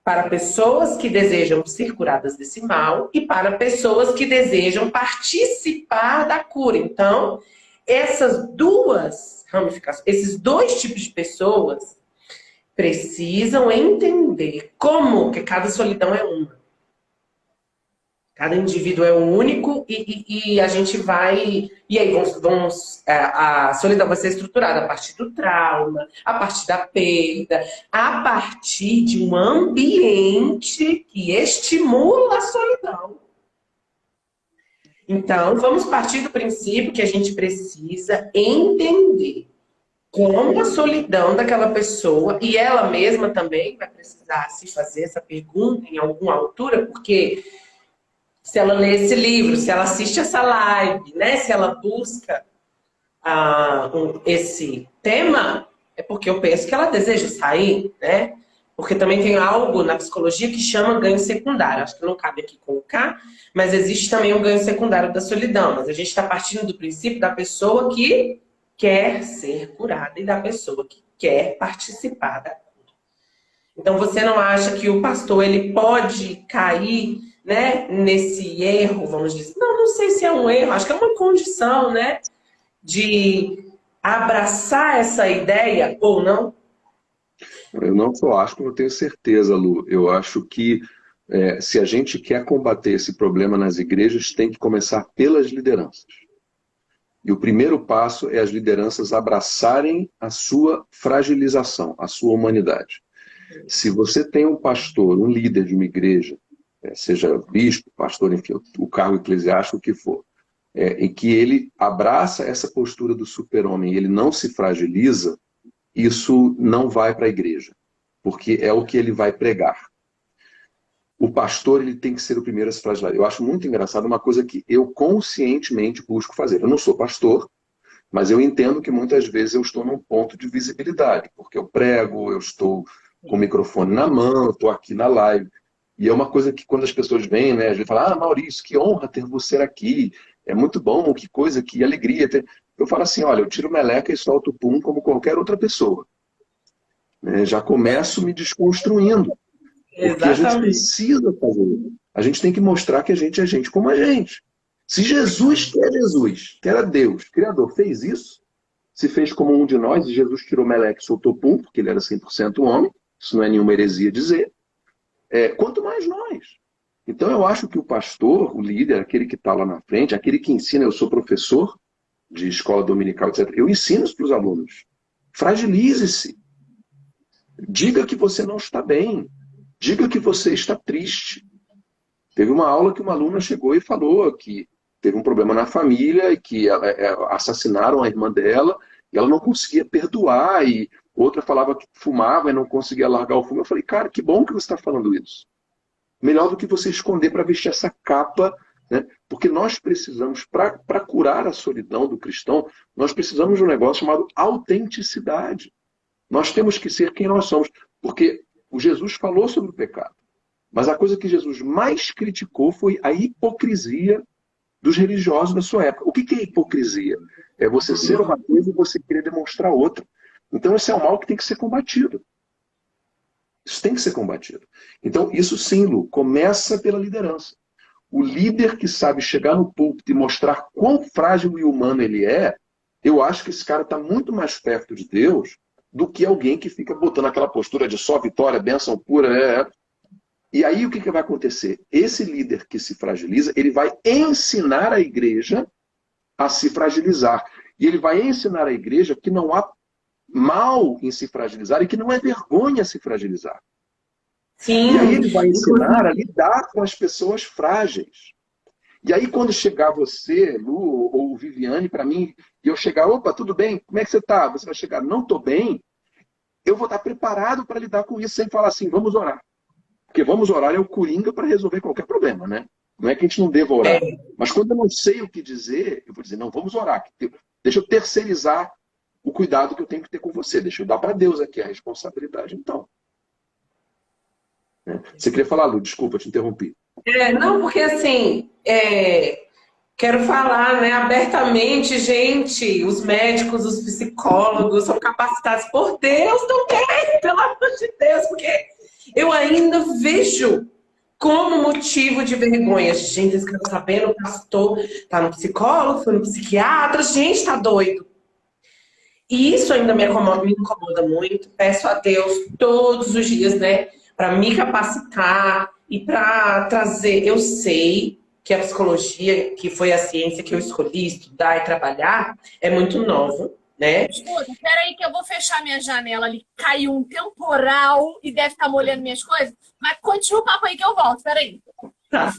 Para pessoas que desejam ser curadas desse mal e para pessoas que desejam participar da cura. Então, essas duas ramificações, esses dois tipos de pessoas precisam entender como que cada solidão é uma. Cada indivíduo é único e a gente vai... E aí a solidão vai ser estruturada a partir do trauma, a partir da perda, a partir de um ambiente que estimula a solidão. Então, vamos partir do princípio que a gente precisa entender como a solidão daquela pessoa, e ela mesma também vai precisar se fazer essa pergunta em alguma altura, porque... se ela lê esse livro, se ela assiste essa live, né? Se ela busca esse tema, é porque eu penso que ela deseja sair, né? Porque também tem algo na psicologia que chama ganho secundário. Acho que não cabe aqui colocar, mas existe também um ganho secundário da solidão. Mas a gente está partindo do princípio da pessoa que quer ser curada e da pessoa que quer participar da cura. Então você não acha que o pastor ele pode cair, né, nesse erro, vamos dizer? Não sei se é um erro, acho que é uma condição, né, de abraçar essa ideia ou não? Eu não só acho, como eu tenho certeza, Lu. Eu acho que se a gente quer combater esse problema nas igrejas, tem que começar pelas lideranças. E o primeiro passo é as lideranças abraçarem a sua fragilização, a sua humanidade. Se você tem um pastor, um líder de uma igreja, seja bispo, pastor, enfim, o cargo eclesiástico, o que for, em que ele abraça essa postura do super-homem, ele não se fragiliza, isso não vai para a igreja, porque é o que ele vai pregar. O pastor ele tem que ser o primeiro a se fragilizar. Eu acho muito engraçado uma coisa que eu conscientemente busco fazer. Eu não sou pastor, mas eu entendo que muitas vezes eu estou num ponto de visibilidade, porque eu prego, eu estou com o microfone na mão, eu estou aqui na live. E é uma coisa que quando as pessoas vêm, né, a gente fala, Maurício, que honra ter você aqui, é muito bom, que coisa, que alegria. Eu falo assim, olha, eu tiro meleca e solto o pum como qualquer outra pessoa. Já começo me desconstruindo. Porque a gente precisa fazer isso. A gente tem que mostrar que a gente é gente como a gente. Se Jesus, que era Deus, Criador, fez isso, se fez como um de nós, e Jesus tirou meleca e soltou pum, porque ele era 100% homem, isso não é nenhuma heresia dizer, quanto mais nós. Então eu acho que o pastor, o líder, aquele que está lá na frente, aquele que ensina, eu sou professor de escola dominical, etc. Eu ensino isso para os alunos. Fragilize-se. Diga que você não está bem. Diga que você está triste. Teve uma aula que uma aluna chegou e falou que teve um problema na família e que assassinaram a irmã dela e ela não conseguia perdoar. E outra falava que fumava e não conseguia largar o fumo. Eu falei, cara, que bom que você está falando isso. Melhor do que você esconder para vestir essa capa, né? Porque nós precisamos, para curar a solidão do cristão, nós precisamos de um negócio chamado autenticidade. Nós temos que ser quem nós somos. Porque o Jesus falou sobre o pecado. Mas a coisa que Jesus mais criticou foi a hipocrisia dos religiosos da sua época. O que é hipocrisia? É você ser uma coisa e você querer demonstrar outra. Então esse é um mal que tem que ser combatido. Isso tem que ser combatido. Então isso sim, Lu, começa pela liderança. O líder que sabe chegar no púlpito e mostrar quão frágil e humano ele é, eu acho que esse cara está muito mais perto de Deus do que alguém que fica botando aquela postura de só vitória, bênção pura. E aí o que vai acontecer? Esse líder que se fragiliza, ele vai ensinar a igreja a se fragilizar. E ele vai ensinar a igreja que não há mal em se fragilizar e que não é vergonha se fragilizar. Sim. E aí ele vai ensinar a lidar com as pessoas frágeis. E aí quando chegar você, Lu ou Viviane, para mim, e eu chegar, opa, tudo bem? Como é que você está? Você vai chegar, não estou bem. Eu vou estar preparado para lidar com isso sem falar assim, vamos orar. Porque vamos orar é o coringa para resolver qualquer problema, né? Não é que a gente não deva orar. Mas quando eu não sei o que dizer, eu vou dizer, não, vamos orar. Deixa eu terceirizar o cuidado que eu tenho que ter com você. Deixa eu dar para Deus aqui a responsabilidade, então. Você queria falar, Lu? Desculpa, te interrompi. Não, porque assim, quero falar, né, abertamente, gente, os médicos, os psicólogos são capacitados por Deus também, pelo amor de Deus, porque eu ainda vejo como motivo de vergonha. Gente, vocês querem sabendo, o pastor tá no psicólogo, foi no psiquiatra, gente, tá doido. E isso ainda me incomoda muito. Peço a Deus todos os dias, né, para me capacitar e para trazer. Eu sei que a psicologia, que foi a ciência que eu escolhi estudar e trabalhar, é muito nova, né? Escuta, peraí que eu vou fechar minha janela ali. Caiu um temporal e deve estar molhando minhas coisas. Mas continua o papo aí que eu volto, peraí. Tá.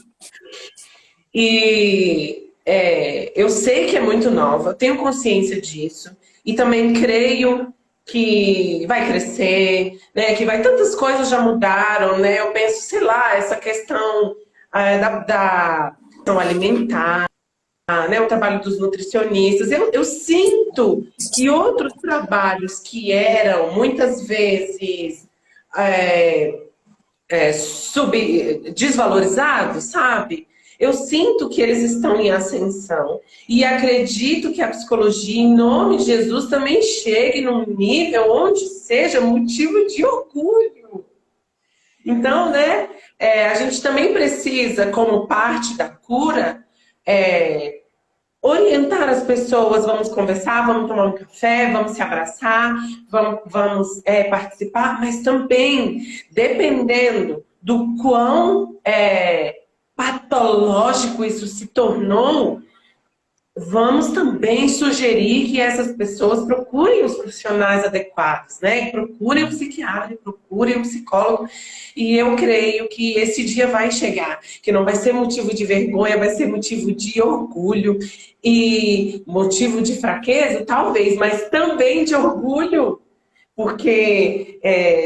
E eu sei que é muito nova, tenho consciência disso. E também creio que vai crescer, né? Que vai, tantas coisas já mudaram, né? Eu penso, sei lá, essa questão da questão alimentar, né? O trabalho dos nutricionistas. Eu sinto que outros trabalhos que eram muitas vezes desvalorizados, sabe? Eu sinto que eles estão em ascensão e acredito que a psicologia, em nome de Jesus, também chegue num nível onde seja motivo de orgulho. Então, né, a gente também precisa, como parte da cura, orientar as pessoas, vamos conversar, vamos tomar um café, vamos se abraçar, vamos participar, mas também, dependendo do quão patológico isso se tornou, vamos também sugerir que essas pessoas procurem os profissionais adequados, né? Procurem o psiquiatra, procurem o psicólogo. E eu creio que esse dia vai chegar, que não vai ser motivo de vergonha, vai ser motivo de orgulho e motivo de fraqueza, talvez, mas também de orgulho, porque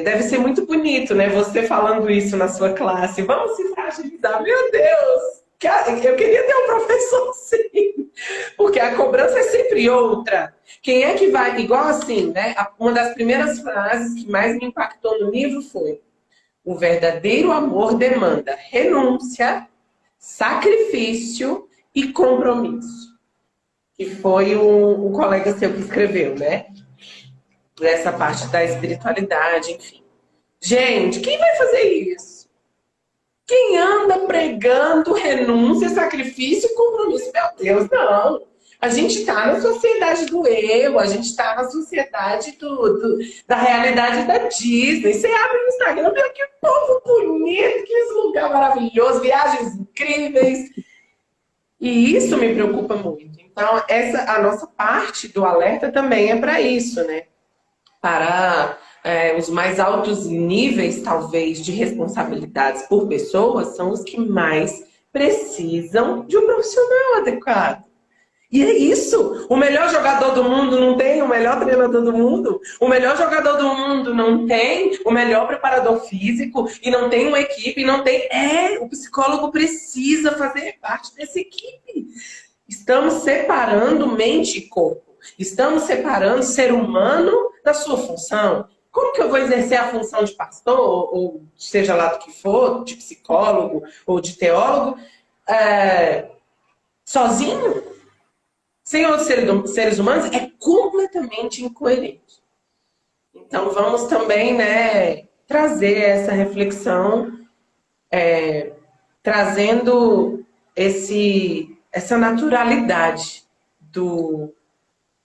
deve ser muito bonito, né? Você falando isso na sua classe. Vamos se fragilizar, meu Deus! Eu queria ter um professor assim, porque a cobrança é sempre outra. Quem é que vai, igual assim, né? Uma das primeiras frases que mais me impactou no livro foi: o verdadeiro amor demanda renúncia, sacrifício e compromisso. Que foi um colega seu que escreveu, né? Essa parte da espiritualidade, enfim. Gente, quem vai fazer isso? Quem anda pregando renúncia, sacrifício e compromisso? Meu Deus, não. A gente está na sociedade do eu, a gente está na sociedade da realidade da Disney. Você abre o Instagram, vê que povo bonito, que lugar maravilhoso, viagens incríveis. E isso me preocupa muito. Então, a nossa parte do alerta também é para isso, né? Para os mais altos níveis, talvez, de responsabilidades por pessoas são os que mais precisam de um profissional adequado. E é isso. O melhor jogador do mundo não tem o melhor treinador do mundo. O melhor jogador do mundo não tem o melhor preparador físico e não tem uma equipe, não tem. O psicólogo precisa fazer parte dessa equipe. Estamos separando mente e corpo. Estamos separando ser humano da sua função. Como que eu vou exercer a função de pastor, ou seja lá do que for, de psicólogo ou de teólogo, sozinho? Sem outros seres humanos? É completamente incoerente. Então vamos também, né, trazer essa reflexão, trazendo essa naturalidade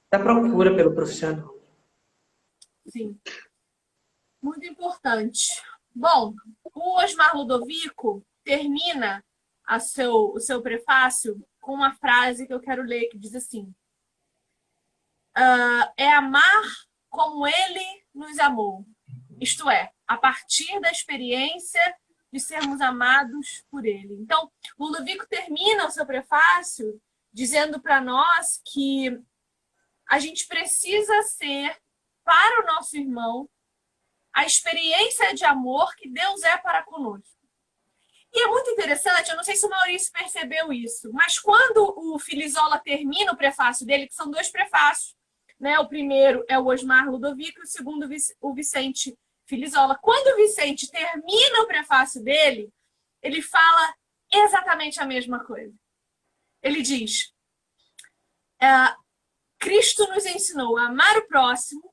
da procura pelo profissional. Sim. Muito importante. Bom, o Osmar Ludovico termina o seu prefácio com uma frase que eu quero ler, que diz assim: é amar como ele nos amou. Isto é, a partir da experiência de sermos amados por ele. Então, o Ludovico termina o seu prefácio dizendo para nós que a gente precisa ser, para o nosso irmão, a experiência de amor que Deus é para conosco. E é muito interessante, eu não sei se o Maurício percebeu isso, mas quando o Filizola termina o prefácio dele, que são 2 prefácios, né? O primeiro é o Osmar Ludovico e o segundo o Vicente Filizola. Quando o Vicente termina o prefácio dele, ele fala exatamente a mesma coisa. ele diz, Cristo nos ensinou a amar o próximo,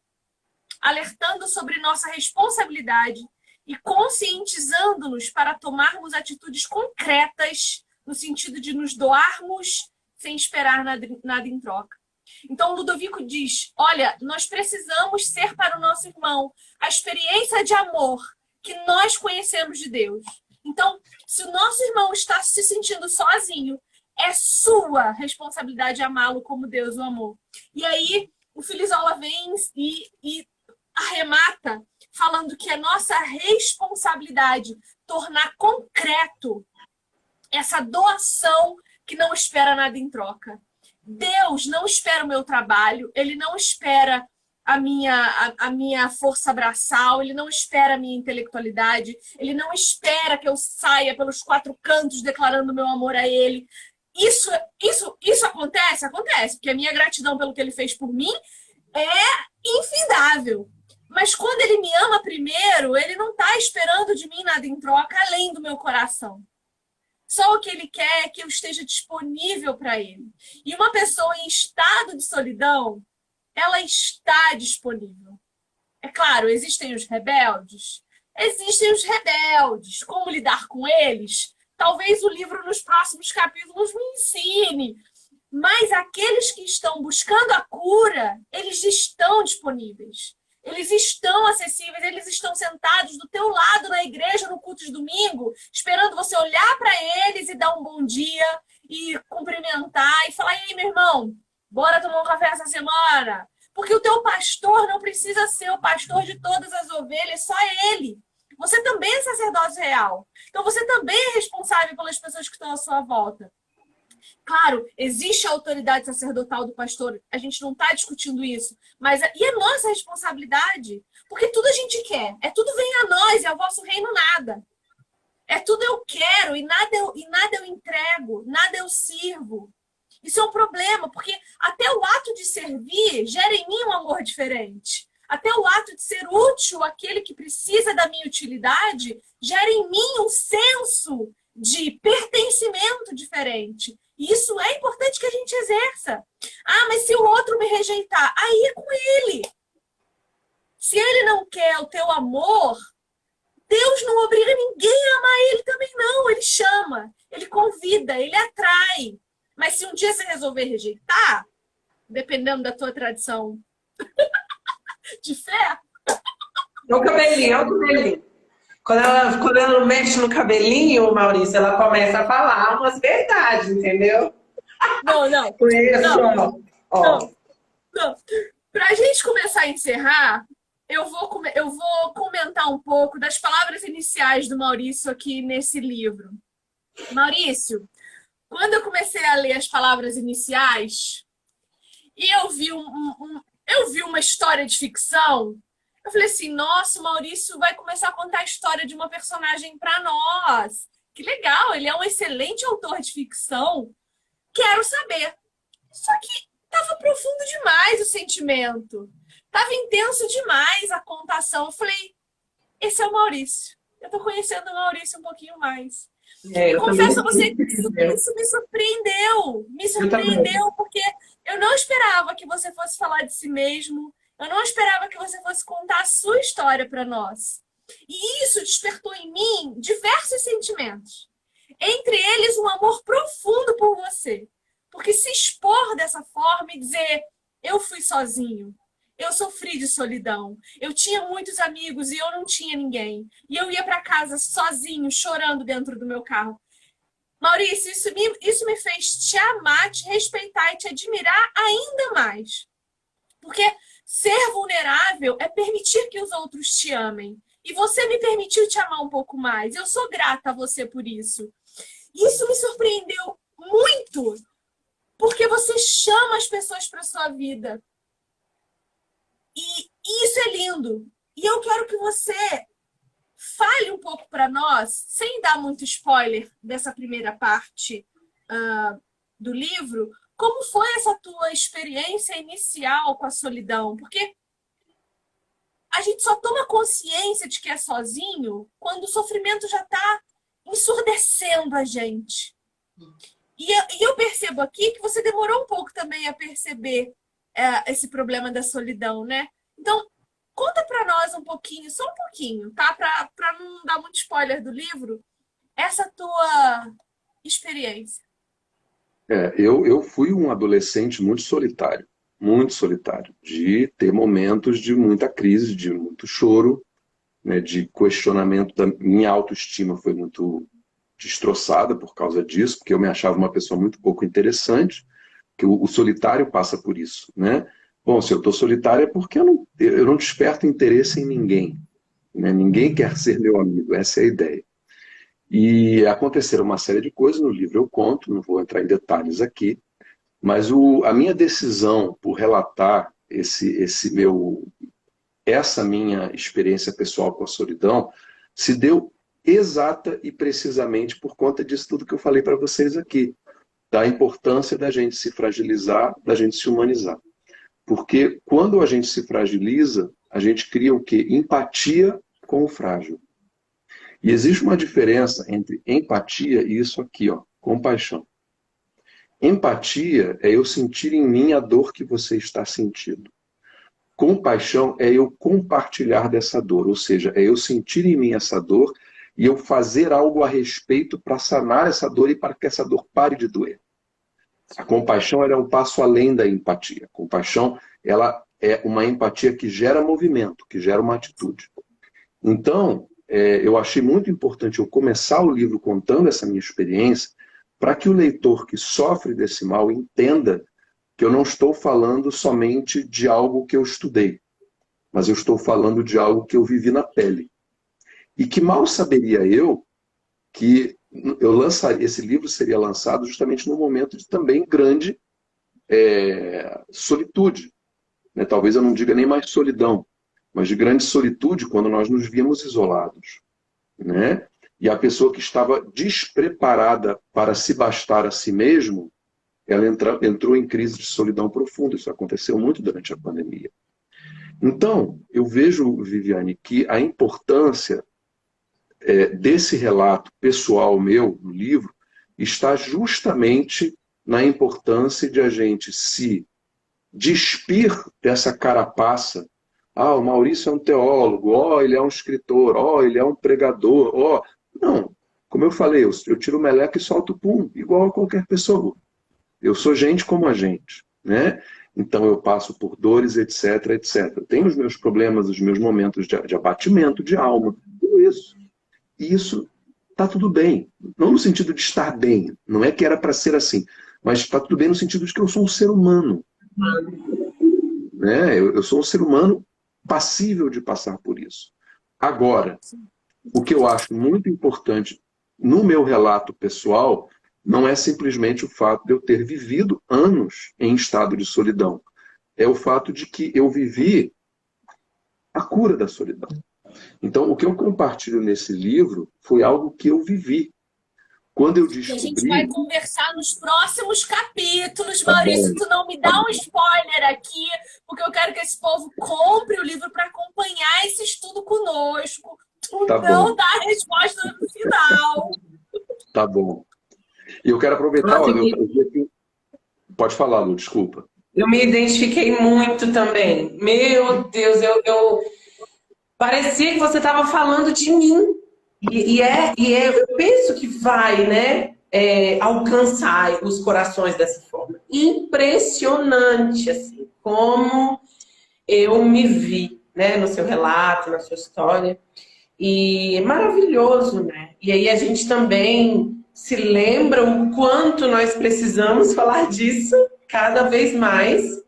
alertando sobre nossa responsabilidade e conscientizando-nos para tomarmos atitudes concretas no sentido de nos doarmos sem esperar nada em troca. Então, Ludovico diz, olha, nós precisamos ser para o nosso irmão a experiência de amor que nós conhecemos de Deus. Então, se o nosso irmão está se sentindo sozinho, é sua responsabilidade amá-lo como Deus o amou. E aí, o Filizola vem e arremata falando que é nossa responsabilidade tornar concreto essa doação que não espera nada em troca. Deus não espera o meu trabalho, ele não espera a minha força braçal, ele não espera a minha intelectualidade, ele não espera que eu saia pelos 4 cantos declarando meu amor a ele. Isso acontece? Acontece, porque a minha gratidão pelo que ele fez por mim é infindável. Mas quando ele me ama primeiro, ele não está esperando de mim nada em troca, além do meu coração. Só o que ele quer é que eu esteja disponível para ele. E uma pessoa em estado de solidão, ela está disponível. É claro, existem os rebeldes. Existem os rebeldes. Como lidar com eles? Talvez o livro nos próximos capítulos me ensine. Mas aqueles que estão buscando a cura, eles estão disponíveis. Eles estão acessíveis, eles estão sentados do teu lado na igreja no culto de domingo, esperando você olhar para eles e dar um bom dia e cumprimentar e falar, e aí, meu irmão, bora tomar um café essa semana? Porque o teu pastor não precisa ser o pastor de todas as ovelhas, só ele. Você também é sacerdote real. Então você também é responsável pelas pessoas que estão à sua volta. Claro, existe a autoridade sacerdotal do pastor, a gente não está discutindo isso, mas e a nossa responsabilidade? Porque tudo a gente quer, tudo vem a nós e ao vosso reino nada. É tudo eu quero e nada eu entrego, nada eu sirvo. Isso é um problema, porque até o ato de servir gera em mim um amor diferente. Até o ato de ser útil àquele que precisa da minha utilidade gera em mim um senso de pertencimento diferente. E isso é importante que a gente exerça. Ah, mas se o outro me rejeitar, aí é com ele. Se ele não quer o teu amor, Deus não obriga ninguém a amar ele também, não. Ele chama, ele convida, ele atrai. Mas se um dia você resolver rejeitar, dependendo da tua tradição de fé... É o cabelinho. Quando ela mexe no cabelinho, Maurício, ela começa a falar umas verdades, entendeu? Não. Conheço, Não. Para a gente começar a encerrar, eu vou comentar um pouco das palavras iniciais do Maurício aqui nesse livro. Maurício, quando eu comecei a ler as palavras iniciais e eu vi uma história de ficção, eu falei assim, nossa, o Maurício vai começar a contar a história de uma personagem para nós. Que legal, ele é um excelente autor de ficção. Quero saber. Só que estava profundo demais o sentimento. Estava intenso demais a contação. Eu falei, esse é o Maurício. Eu estou conhecendo o Maurício um pouquinho mais. E confesso a você que isso me surpreendeu. Me surpreendeu porque eu não esperava que você fosse falar de si mesmo. Eu não esperava que você fosse contar a sua história para nós. E isso despertou em mim diversos sentimentos. Entre eles, um amor profundo por você. Porque se expor dessa forma e dizer, eu fui sozinho, eu sofri de solidão, eu tinha muitos amigos e eu não tinha ninguém. E eu ia para casa sozinho, chorando dentro do meu carro. Maurício, isso me fez te amar, te respeitar e te admirar ainda mais. Porque ser vulnerável é permitir que os outros te amem. E você me permitiu te amar um pouco mais. Eu sou grata a você por isso. Isso me surpreendeu muito. Porque você chama as pessoas para sua vida. E isso é lindo. E eu quero que você fale um pouco para nós, sem dar muito spoiler dessa primeira parte do livro, como foi essa tua experiência inicial com a solidão? Porque a gente só toma consciência de que é sozinho quando o sofrimento já está ensurdecendo a gente. E eu percebo aqui que você demorou um pouco também a perceber esse problema da solidão, né? Então, conta para nós um pouquinho, só um pouquinho, tá? Para não dar muito spoiler do livro, essa tua experiência. Eu fui um adolescente muito solitário, de ter momentos de muita crise, de muito choro, né, de questionamento da minha autoestima foi muito destroçada por causa disso, porque eu me achava uma pessoa muito pouco interessante, que o solitário passa por isso, né? Bom, se eu estou solitário é porque eu não desperto interesse em ninguém, né? Ninguém quer ser meu amigo, essa é a ideia. E aconteceram uma série de coisas, no livro eu conto, não vou entrar em detalhes aqui, mas a minha decisão por relatar essa minha experiência pessoal com a solidão se deu exata e precisamente por conta disso tudo que eu falei para vocês aqui, da importância da gente se fragilizar, da gente se humanizar. Porque quando a gente se fragiliza, a gente cria o quê? Empatia com o frágil. E existe uma diferença entre empatia e isso aqui, ó, compaixão. Empatia é eu sentir em mim a dor que você está sentindo. Compaixão é eu compartilhar dessa dor, ou seja, é eu sentir em mim essa dor e eu fazer algo a respeito para sanar essa dor e para que essa dor pare de doer. A compaixão ela é um passo além da empatia. A compaixão ela é uma empatia que gera movimento, que gera uma atitude. Então, eu achei muito importante eu começar o livro contando essa minha experiência para que o leitor que sofre desse mal entenda que eu não estou falando somente de algo que eu estudei, mas eu estou falando de algo que eu vivi na pele. E que mal saberia eu que esse livro seria lançado justamente num momento de também grande solitude. Né? Talvez eu não diga nem mais solidão, mas de grande solitude quando nós nos víamos isolados. Né? E a pessoa que estava despreparada para se bastar a si mesmo, ela entrou em crise de solidão profunda. Isso aconteceu muito durante a pandemia. Então, eu vejo, Viviane, que a importância desse relato pessoal meu no livro está justamente na importância de a gente se despir dessa carapaça. Ah, o Maurício é um teólogo, ele é um escritor, ele é um pregador, Não, como eu falei, eu tiro o meleca e solto o pum, igual a qualquer pessoa. Eu sou gente como a gente, né? Então eu passo por dores, etc, etc. Eu tenho os meus problemas, os meus momentos de abatimento de alma, tudo isso. E isso está tudo bem. Não no sentido de estar bem, não é que era para ser assim, mas está tudo bem no sentido de que eu sou um ser humano. Né? Eu sou um ser humano passível de passar por isso. Agora, o que eu acho muito importante no meu relato pessoal não é simplesmente o fato de eu ter vivido anos em estado de solidão. É o fato de que eu vivi a cura da solidão. Então, o que eu compartilho nesse livro foi algo que eu vivi. Quando eu descobri... A gente vai conversar nos próximos capítulos, Maurício, tu não me dá um spoiler aqui, porque eu quero que esse povo compre o livro para acompanhar esse estudo conosco. Tu não dá a resposta no final. Tá bom. E eu quero aproveitar... Pode falar, Lu, desculpa. Eu me identifiquei muito também. Meu Deus, parecia que você estava falando de mim. Eu penso que vai, né, alcançar os corações dessa forma. Impressionante, assim, como eu me vi, né, no seu relato, na sua história. E é maravilhoso, né? E aí a gente também se lembra o quanto nós precisamos falar disso cada vez mais.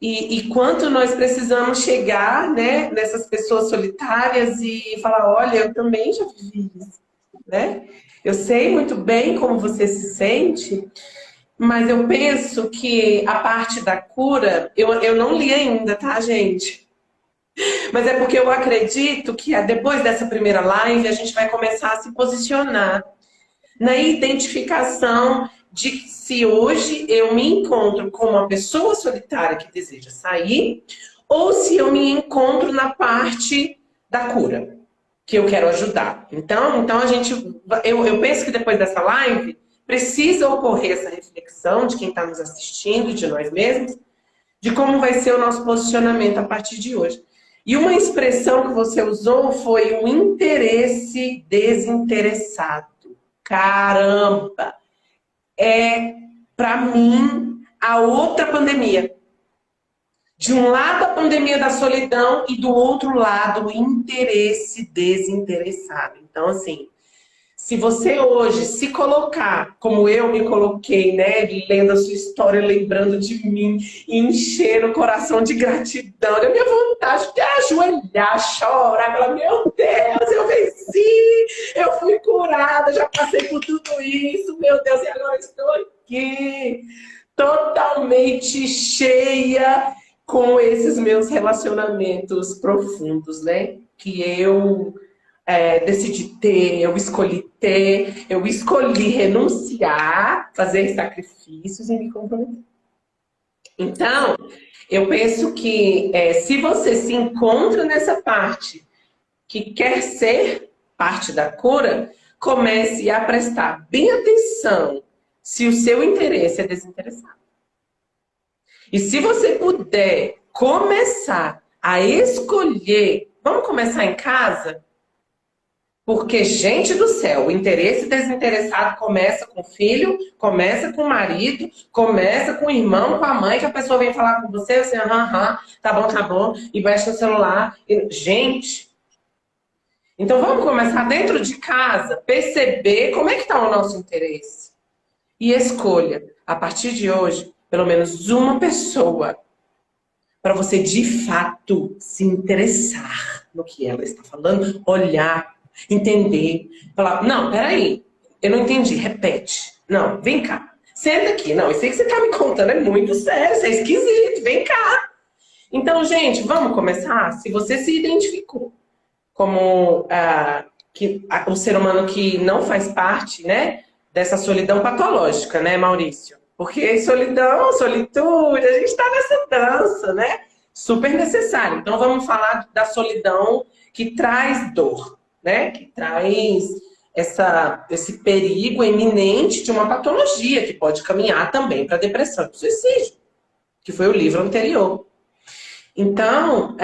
E quanto nós precisamos chegar, né, nessas pessoas solitárias e falar, olha, eu também já vivi isso, né? Eu sei muito bem como você se sente, mas eu penso que a parte da cura, eu não li ainda, tá, gente? Mas é porque eu acredito que depois dessa primeira live a gente vai começar a se posicionar na identificação de se hoje eu me encontro como uma pessoa solitária que deseja sair, ou se eu me encontro na parte da cura, que eu quero ajudar. Então eu penso que depois dessa live precisa ocorrer essa reflexão de quem está nos assistindo, de nós mesmos, de como vai ser o nosso posicionamento a partir de hoje. E uma expressão que você usou foi o interesse desinteressado. Caramba! É, para mim, a outra pandemia. De um lado, a pandemia da solidão e do outro lado, o interesse desinteressado. Então, assim, se você hoje se colocar, como eu me coloquei, né, lendo a sua história, lembrando de mim, e encher o coração de gratidão, a minha vontade de ajoelhar, chorar, falar, meu Deus, eu venci, eu fui curada, já passei por tudo isso, meu Deus, e agora estou aqui, totalmente cheia com esses meus relacionamentos profundos, né, que eu decidi ter, eu escolhi renunciar, fazer sacrifícios e me comprometer. Então, eu penso que se você se encontra nessa parte que quer ser parte da cura, comece a prestar bem atenção se o seu interesse é desinteressado. E se você puder começar a escolher, vamos começar em casa? Porque, gente do céu, o interesse desinteressado começa com o filho, começa com o marido, começa com o irmão, com a mãe, que a pessoa vem falar com você, assim, tá bom, e mexe no celular. Gente, então vamos começar dentro de casa, perceber como é que está o nosso interesse. E escolha, a partir de hoje, pelo menos uma pessoa, para você de fato se interessar no que ela está falando, olhar, entender, falar, não, peraí, eu não entendi, repete. Não, vem cá, senta aqui. Não, isso aí que você tá me contando é muito sério, isso é esquisito, vem cá. Então, gente, vamos começar? Se você se identificou como um ser humano que não faz parte, né, dessa solidão patológica, né, Maurício? Porque solidão, solitude, a gente está nessa dança, né? Super necessário. Então, vamos falar da solidão que traz dor, né? Que traz esse perigo iminente de uma patologia que pode caminhar também para depressão e suicídio, que foi o livro anterior. Então,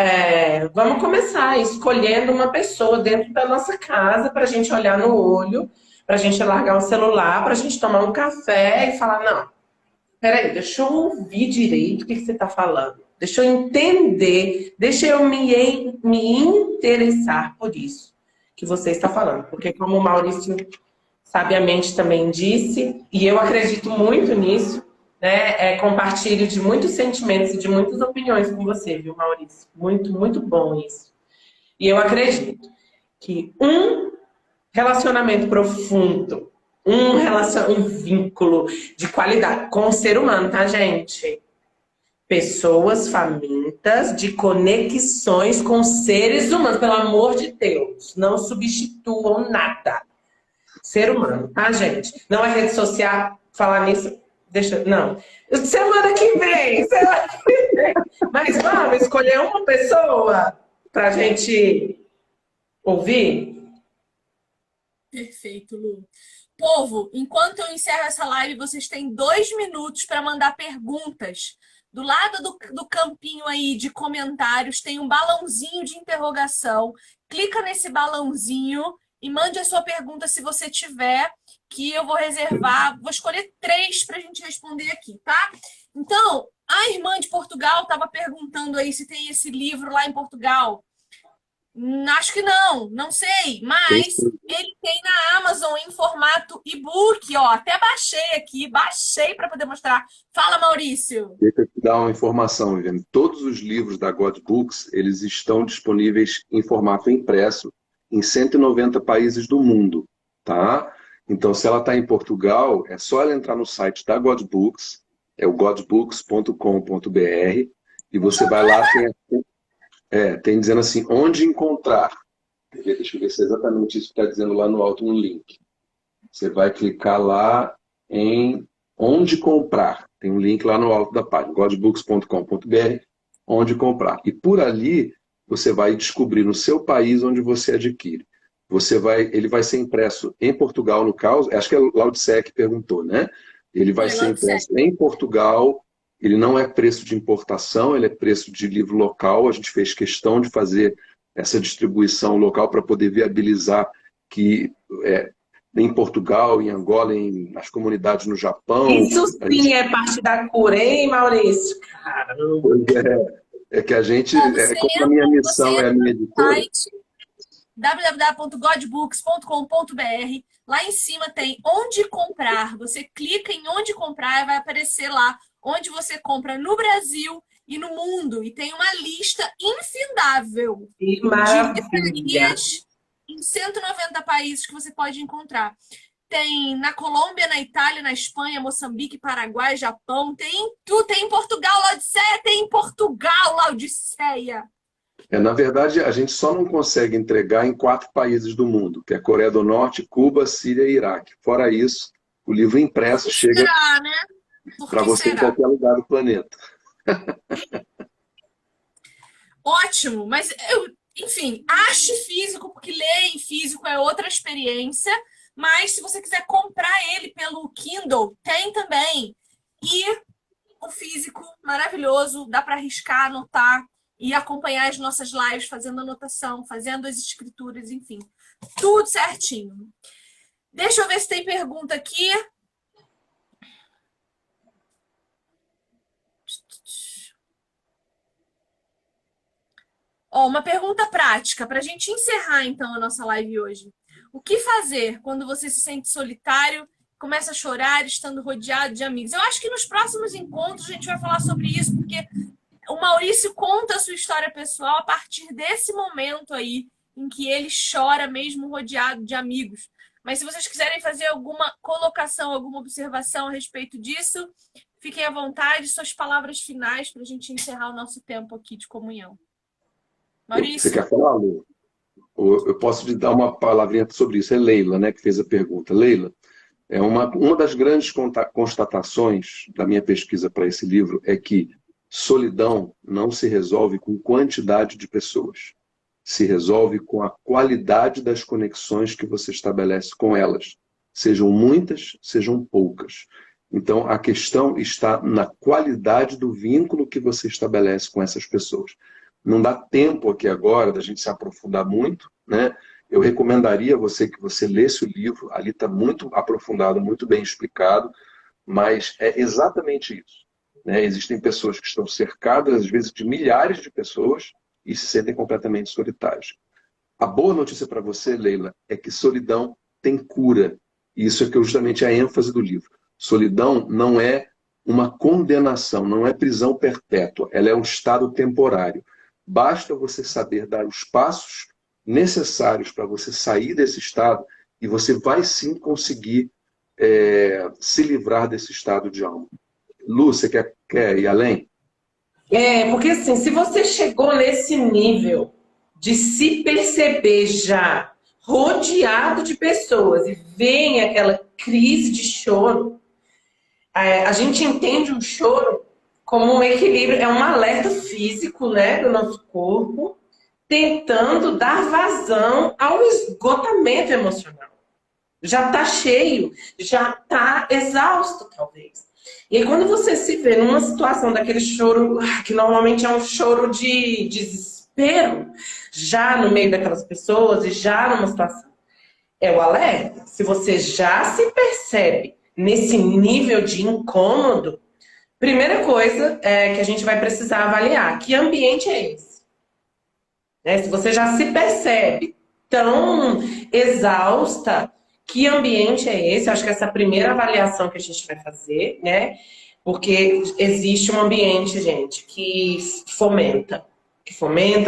vamos começar escolhendo uma pessoa dentro da nossa casa para a gente olhar no olho, para a gente largar o celular, para a gente tomar um café e falar, não, peraí, deixa eu ouvir direito o que você está falando. Deixa eu entender, deixa eu me interessar por isso que você está falando. Porque como o Maurício sabiamente também disse, e eu acredito muito nisso, né? Compartilho de muitos sentimentos e de muitas opiniões com você, viu, Maurício? Muito, muito bom isso. E eu acredito que um relacionamento profundo, um vínculo de qualidade com o ser humano, tá, gente? Pessoas famintas de conexões com seres humanos, pelo amor de Deus. Não substituam nada. Ser humano, tá, gente? Não é rede social, falar nisso, não. Semana que vem. Mas vamos escolher uma pessoa pra gente ouvir? Perfeito, Lu. Povo, enquanto eu encerro essa live, vocês têm 2 minutos para mandar perguntas. Do lado do campinho aí de comentários tem um balãozinho de interrogação. Clica nesse balãozinho e mande a sua pergunta se você tiver, que eu vou reservar. Vou escolher 3 para a gente responder aqui, tá? Então, a irmã de Portugal estava perguntando aí se tem esse livro lá em Portugal. Acho que não sei, mas ele tem na Amazon em formato e-book, ó, até baixei para poder mostrar. Fala, Maurício. Deixa eu te dar uma informação, Viviane. Todos os livros da God Books, eles estão disponíveis em formato impresso em 190 países do mundo, tá? Então, se ela está em Portugal, é só ela entrar no site da God Books, é o godbooks.com.br, e você vai lá, tem dizendo assim, onde encontrar. Deixa eu ver se é exatamente isso que está dizendo lá no alto no link. Você vai clicar lá em onde comprar. Tem um link lá no alto da página, godbooks.com.br, onde comprar. E por ali, você vai descobrir no seu país onde você adquire. ele vai ser impresso em Portugal, no caso, acho que é Laudicea que perguntou, né? Ele vai Foi ser logo impresso certo. em Portugal, ele não é preço de importação, ele é preço de livro local, a gente fez questão de fazer essa distribuição local para poder viabilizar que é, em Portugal, em Angola, nas comunidades no Japão, Isso a sim gente, é parte da cura, hein, Maurício? Caramba. é que a gente, Bom, você como a minha entra, você missão é a entra minha no editora, site www.godbooks.com.br. Lá em cima tem onde comprar. Você clica em onde comprar e vai aparecer lá onde você compra no Brasil e no mundo. E tem uma lista infindável Que de maravilha. livrarias em 190 países que você pode encontrar. Tem na Colômbia, na Itália, na Espanha, Moçambique, Paraguai, Japão. Tem em Portugal, Laodiceia. Tem em Portugal, Laodiceia. na verdade, a gente só não consegue entregar em 4 países do mundo, que é Coreia do Norte, Cuba, Síria e Iraque. Fora isso, o livro Por impresso que chega será, né? Por para que você em será? qualquer lugar do planeta. Ótimo, mas enfim, ache físico, porque ler em físico é outra experiência. Mas se você quiser comprar ele pelo Kindle, tem também. E o físico, maravilhoso, dá para riscar, anotar e acompanhar as nossas lives, fazendo anotação, fazendo as escrituras, enfim, tudo certinho. Deixa eu ver se tem pergunta aqui. Ó, uma pergunta prática para a gente encerrar então a nossa live hoje. O que fazer quando você se sente solitário, começa a chorar, estando rodeado de amigos? Eu acho que nos próximos encontros a gente vai falar sobre isso, porque o Maurício conta a sua história pessoal a partir desse momento aí, em que ele chora mesmo rodeado de amigos. Mas se vocês quiserem fazer alguma colocação, alguma observação a respeito disso, fiquem à vontade, suas palavras finais para a gente encerrar o nosso tempo aqui de comunhão. Você Maurício? quer falar, Lu? Ou eu posso te dar uma palavrinha sobre isso. É Leila, né, que fez a pergunta. Leila, uma das grandes constatações da minha pesquisa para esse livro é que solidão não se resolve com quantidade de pessoas. Se resolve com a qualidade das conexões que você estabelece com elas. Sejam muitas, sejam poucas. Então, a questão está na qualidade do vínculo que você estabelece com essas pessoas. Não dá tempo aqui agora da gente se aprofundar muito, né? Eu recomendaria a você que você lesse o livro, ali está muito aprofundado, muito bem explicado, mas é exatamente isso, né? Existem pessoas que estão cercadas, às vezes, de milhares de pessoas e se sentem completamente solitárias. A boa notícia para você, Leila, é que solidão tem cura. E isso é que justamente é a ênfase do livro. Solidão não é uma condenação, não é prisão perpétua, ela é um estado temporário. Basta você saber dar os passos necessários para você sair desse estado e você vai sim conseguir se livrar desse estado de alma. Lu, você quer ir além? Porque assim, se você chegou nesse nível de se perceber já rodeado de pessoas e vem aquela crise de choro, a gente entende o choro como um equilíbrio, é um alerta físico, né, do nosso corpo, tentando dar vazão ao esgotamento emocional. Já está cheio, já está exausto, talvez. E aí, quando você se vê numa situação daquele choro, que normalmente é um choro de desespero, já no meio daquelas pessoas e já numa situação, é o alerta. Se você já se percebe nesse nível de incômodo, primeira coisa é que a gente vai precisar avaliar: que ambiente é esse? Se você já se percebe tão exausta, que ambiente é esse? Eu acho que essa é a primeira avaliação que a gente vai fazer, né? Porque existe um ambiente, gente, que fomenta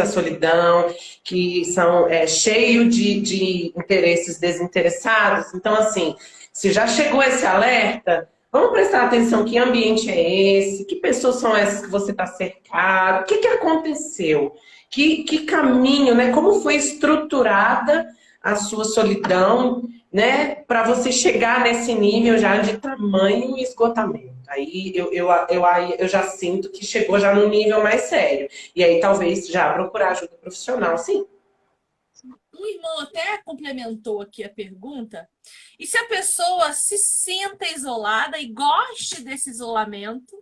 a solidão, que são cheio de interesses desinteressados. Então, assim, se já chegou esse alerta, vamos prestar atenção: que ambiente é esse? Que pessoas são essas que você está cercado? O que aconteceu? Que caminho, né? Como foi estruturada a sua solidão, né? Para você chegar nesse nível já de tamanho e esgotamento. Aí eu já sinto que chegou já num nível mais sério. E aí talvez já procurar ajuda profissional, sim. Um irmão até complementou aqui a pergunta. E se a pessoa se sinta isolada e goste desse isolamento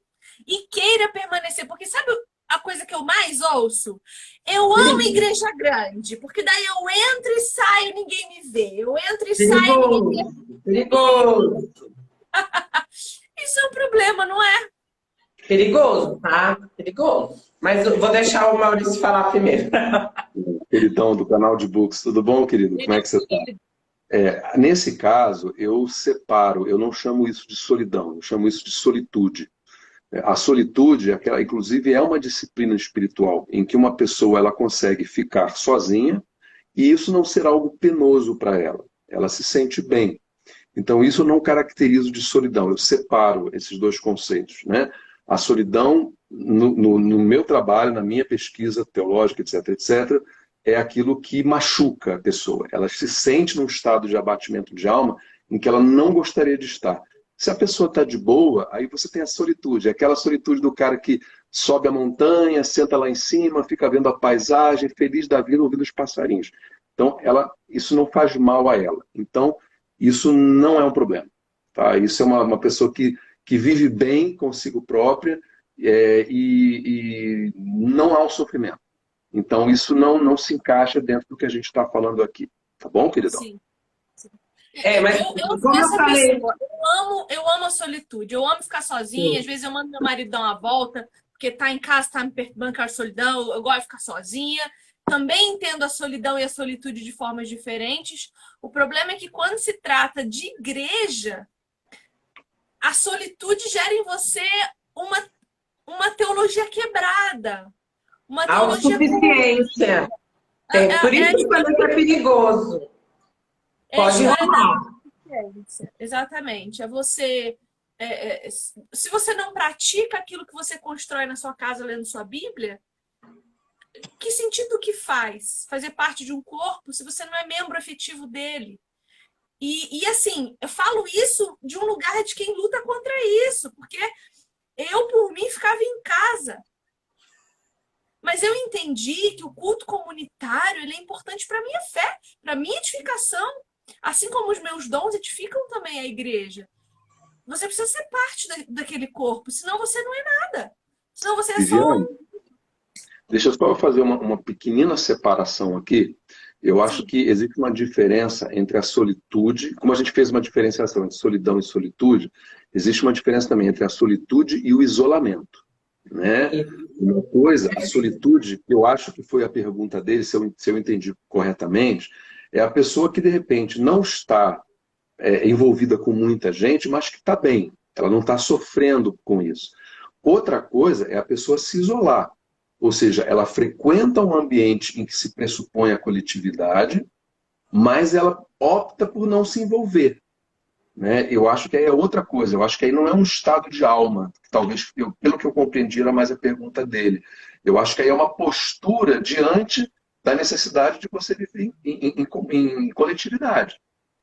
e queira permanecer? Porque sabe a coisa que eu mais ouço? Eu amo igreja grande, porque daí eu entro e saio, ninguém me vê. Eu entro e saio, ninguém me vê. Perigoso. Isso é um problema, não é? Perigoso, tá? Perigoso. Mas eu vou deixar o Maurício falar primeiro. Queridão do canal de Books, tudo bom, querido? Como é que você está? Nesse caso, eu separo, eu não chamo isso de solidão, eu chamo isso de solitude. A solitude, inclusive, é uma disciplina espiritual em que uma pessoa ela consegue ficar sozinha e isso não ser algo penoso para ela. Ela se sente bem. Então, isso eu não caracterizo de solidão, eu separo esses dois conceitos, né? A solidão, no meu trabalho, na minha pesquisa teológica, etc., etc., é aquilo que machuca a pessoa. Ela se sente num estado de abatimento de alma em que ela não gostaria de estar. Se a pessoa está de boa, aí você tem a solitude. É aquela solitude do cara que sobe a montanha, senta lá em cima, fica vendo a paisagem, feliz da vida, ouvindo os passarinhos. Então, isso não faz mal a ela. Então, isso não é um problema. Tá? Isso é uma pessoa que vive bem consigo própria e não há um sofrimento. Então, isso não se encaixa dentro do que a gente está falando aqui. Tá bom, queridão? Sim. Mas eu como eu falei... eu amo a solitude, eu amo ficar sozinha. Sim. Às vezes eu mando meu marido dar uma volta, porque tá em casa, tá me perturbando com a solidão, eu gosto de ficar sozinha. Também entendo a solidão e a solitude de formas diferentes. O problema é que quando se trata de igreja, a solitude gera em você uma teologia quebrada. Uma teologia autossuficiência. Por isso que eu falei que é perigoso. Pode rolar. Exatamente. É você... se você não pratica aquilo que você constrói na sua casa lendo sua Bíblia, que sentido que faz fazer parte de um corpo se você não é membro efetivo dele? E assim, eu falo isso de um lugar de quem luta contra isso, porque eu, por mim, ficava em casa. Mas eu entendi que o culto comunitário ele é importante para a minha fé, para a minha edificação. Assim como os meus dons edificam também a igreja. Você precisa ser parte daquele corpo, senão você não é nada. Senão você é só um... Deixa eu só fazer uma pequenina separação aqui. Eu acho que existe uma diferença entre a solitude, como a gente fez uma diferenciação entre solidão e solitude, existe uma diferença também entre a solitude e o isolamento. Né? Uma coisa, a solitude, eu acho que foi a pergunta dele, se eu entendi corretamente, é a pessoa que de repente não está envolvida com muita gente, mas que está bem, ela não está sofrendo com isso. Outra coisa é a pessoa se isolar, ou seja, ela frequenta um ambiente em que se pressupõe a coletividade, mas ela opta por não se envolver. Né? Eu acho que aí é outra coisa, eu acho que aí não é um estado de alma, talvez, pelo que eu compreendi, era mais a pergunta dele. Eu acho que aí é uma postura diante da necessidade de você viver em coletividade,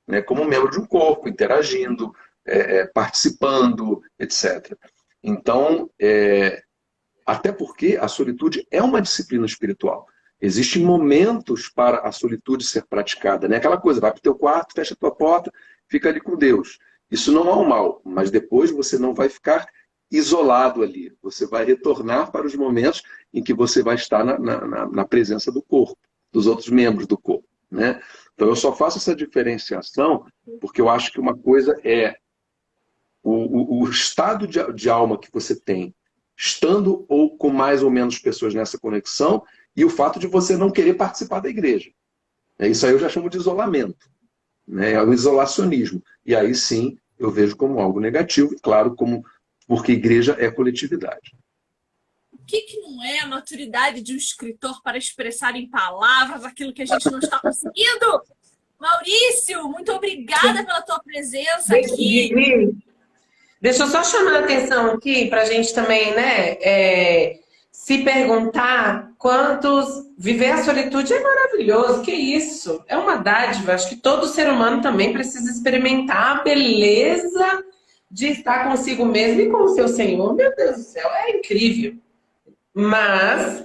né? Como membro de um corpo, interagindo, participando, etc. Então, até porque a solitude é uma disciplina espiritual. Existem momentos para a solitude ser praticada, né? Aquela coisa, vai para o teu quarto, fecha a tua porta, fica ali com Deus. Isso não é um mal, mas depois você não vai ficar isolado ali. Você vai retornar para os momentos em que você vai estar na presença do corpo, dos outros membros do corpo, né? Então eu só faço essa diferenciação porque eu acho que uma coisa é o estado de alma que você tem, estando ou com mais ou menos pessoas nessa conexão, e o fato de você não querer participar da igreja. Isso aí eu já chamo de isolamento. Né? É o isolacionismo. E aí sim eu vejo como algo negativo, claro, porque igreja é coletividade. O que não é a maturidade de um escritor para expressar em palavras aquilo que a gente não está conseguindo? Maurício, muito obrigada pela tua presença aqui. Deixa eu só chamar a atenção aqui para a gente também, né? Se perguntar viver a solitude é maravilhoso, que isso? É uma dádiva. Acho que todo ser humano também precisa experimentar a beleza de estar consigo mesmo e com o seu Senhor. Meu Deus do céu, é incrível. Mas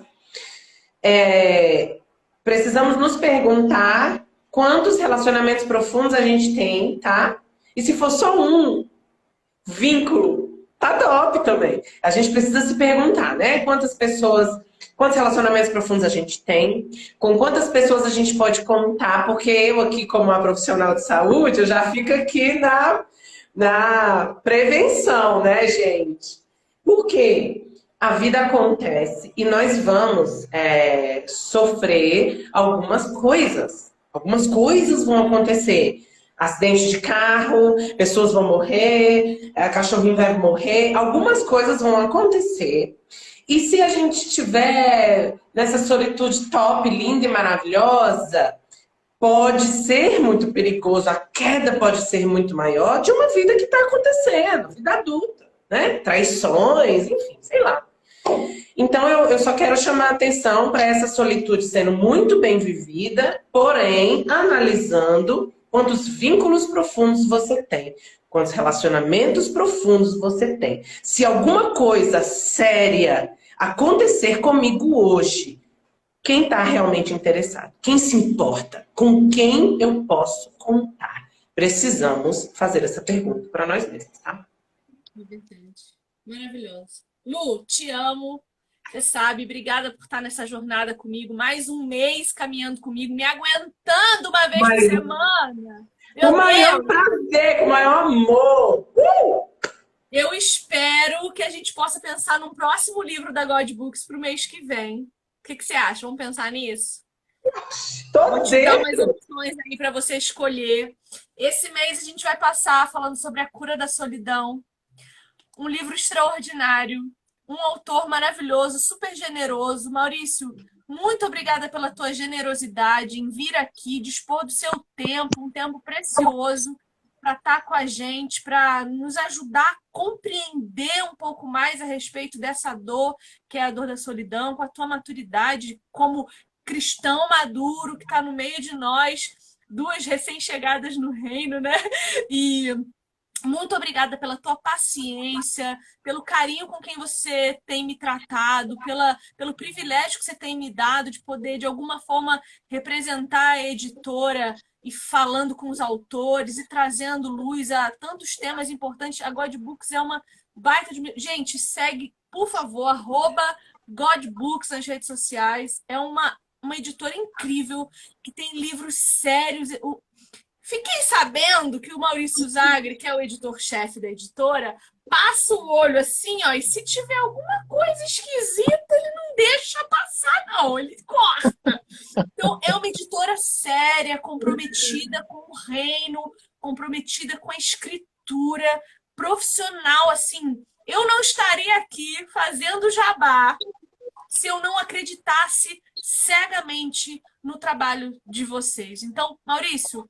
Precisamos nos perguntar quantos relacionamentos profundos a gente tem, tá? E se for só um vínculo, tá top também. A gente precisa se perguntar, né? Quantos relacionamentos profundos a gente tem, com quantas pessoas a gente pode contar, porque eu aqui, como uma profissional de saúde, eu já fico aqui na prevenção, né, gente? Por quê? A vida acontece e nós vamos sofrer algumas coisas. Algumas coisas vão acontecer. Acidente de carro, pessoas vão morrer, cachorrinho vai morrer. Algumas coisas vão acontecer. E se a gente estiver nessa solitude top, linda e maravilhosa, pode ser muito perigoso, a queda pode ser muito maior de uma vida que está acontecendo, vida adulta, né? Traições, enfim, sei lá. Então eu só quero chamar a atenção para essa solitude sendo muito bem vivida, porém analisando quantos vínculos profundos você tem, quantos relacionamentos profundos você tem. Se alguma coisa séria acontecer comigo hoje, quem está realmente interessado? Quem se importa? Com quem eu posso contar? Precisamos fazer essa pergunta para nós mesmos, tá? É verdade. Maravilhoso. Lu, te amo. Você sabe, obrigada por estar nessa jornada comigo. Mais um mês caminhando comigo, me aguentando uma vez por semana. Com o maior prazer, com o maior amor. Eu espero que a gente possa pensar num próximo livro da God Books para o mês que vem. O que você acha? Vamos pensar nisso? Vou te dar umas opções aí para você escolher. Esse mês a gente vai passar falando sobre a cura da solidão. Um livro extraordinário. Um autor maravilhoso, super generoso. Maurício, muito obrigada pela tua generosidade em vir aqui, dispor do seu tempo, um tempo precioso, para estar com a gente, para nos ajudar a compreender um pouco mais a respeito dessa dor, que é a dor da solidão, com a tua maturidade como cristão maduro que está no meio de nós, duas recém-chegadas no reino, né? E muito obrigada pela tua paciência, pelo carinho com quem você tem me tratado, pelo privilégio que você tem me dado de poder, de alguma forma, representar a editora e falando com os autores e trazendo luz a tantos temas importantes. A God Books é uma baita de... Gente, segue, por favor, @God Books nas redes sociais. É uma editora incrível, que tem livros sérios. Fiquei sabendo que o Maurício Zagre, que é o editor-chefe da editora, passa o olho assim, ó, e se tiver alguma coisa esquisita, ele não deixa passar, não, ele corta. Então, é uma editora séria, comprometida com o reino, comprometida com a escritura, profissional, assim. Eu não estaria aqui fazendo jabá se eu não acreditasse cegamente no trabalho de vocês. Então, Maurício,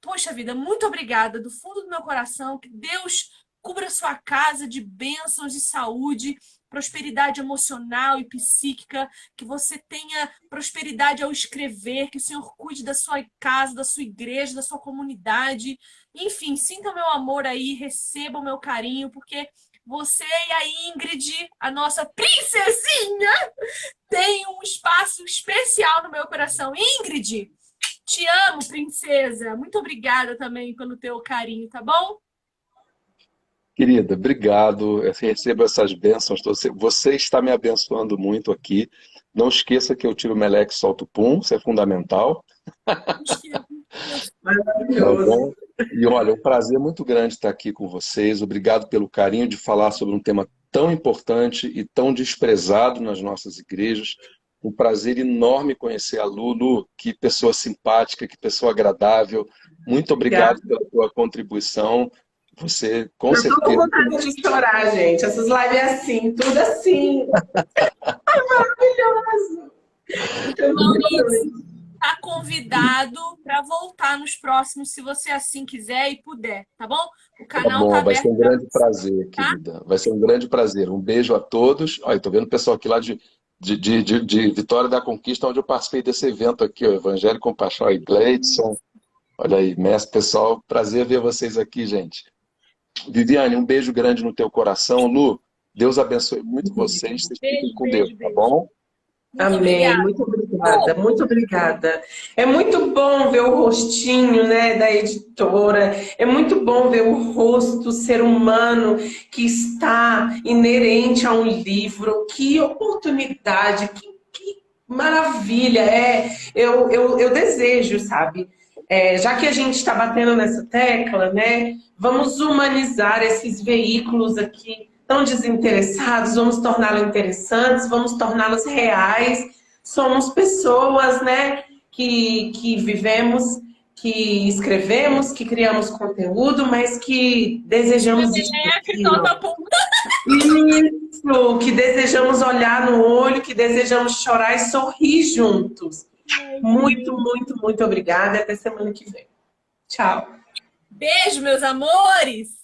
poxa vida, muito obrigada do fundo do meu coração. Que Deus cubra sua casa de bênçãos e saúde, prosperidade emocional e psíquica, que você tenha prosperidade ao escrever, que o Senhor cuide da sua casa, da sua igreja, da sua comunidade. Enfim, sinta o meu amor aí, receba o meu carinho, porque você e a Ingrid, a nossa princesinha, tem um espaço especial no meu coração. Ingrid, te amo, princesa. Muito obrigada também pelo teu carinho, tá bom? Querida, obrigado. Eu recebo essas bênçãos. Você está me abençoando muito aqui. Não esqueça que eu tiro o meleque e solto o pum, isso é fundamental. Maravilhoso. E olha, é um prazer muito grande estar aqui com vocês. Obrigado pelo carinho de falar sobre um tema tão importante e tão desprezado nas nossas igrejas. Um prazer enorme conhecer a Lulu, que pessoa simpática, que pessoa agradável. Muito obrigado pela tua contribuição. Você, com certeza... Eu tô com vontade de chorar, gente. Essas lives é assim, tudo assim. É maravilhoso. Maurício, tá convidado para voltar nos próximos, se você assim quiser e puder, tá bom? O canal tá vai aberto. ser um grande prazer, tá? querida. Vai ser um grande prazer. Um beijo a todos. Olha, estou vendo o pessoal aqui lá de Vitória da Conquista, onde eu participei desse evento aqui, o Evangelho com Paixão e Gleidson. Olha aí, mestre, pessoal, prazer ver vocês aqui, gente. Viviane, um beijo grande no teu coração. Lu, Deus abençoe muito vocês. Vocês fiquem com Deus, tá bom? Muito Amém. obrigada. Muito obrigada. obrigada, muito obrigada. É muito bom ver o rostinho, né, da editora. É muito bom ver o rosto, o ser humano que está inerente a um livro. Que oportunidade, que maravilha. Eu desejo, sabe? Já que a gente está batendo nessa tecla, né, vamos humanizar esses veículos aqui tão desinteressados, vamos torná-los interessantes, vamos torná-los reais. Somos pessoas, né, que vivemos, que escrevemos, que criamos conteúdo, mas que desejamos isso. Isso, que desejamos olhar no olho, que desejamos chorar e sorrir juntos. Muito, muito, muito obrigada. Até semana que vem. Tchau. Beijo, meus amores!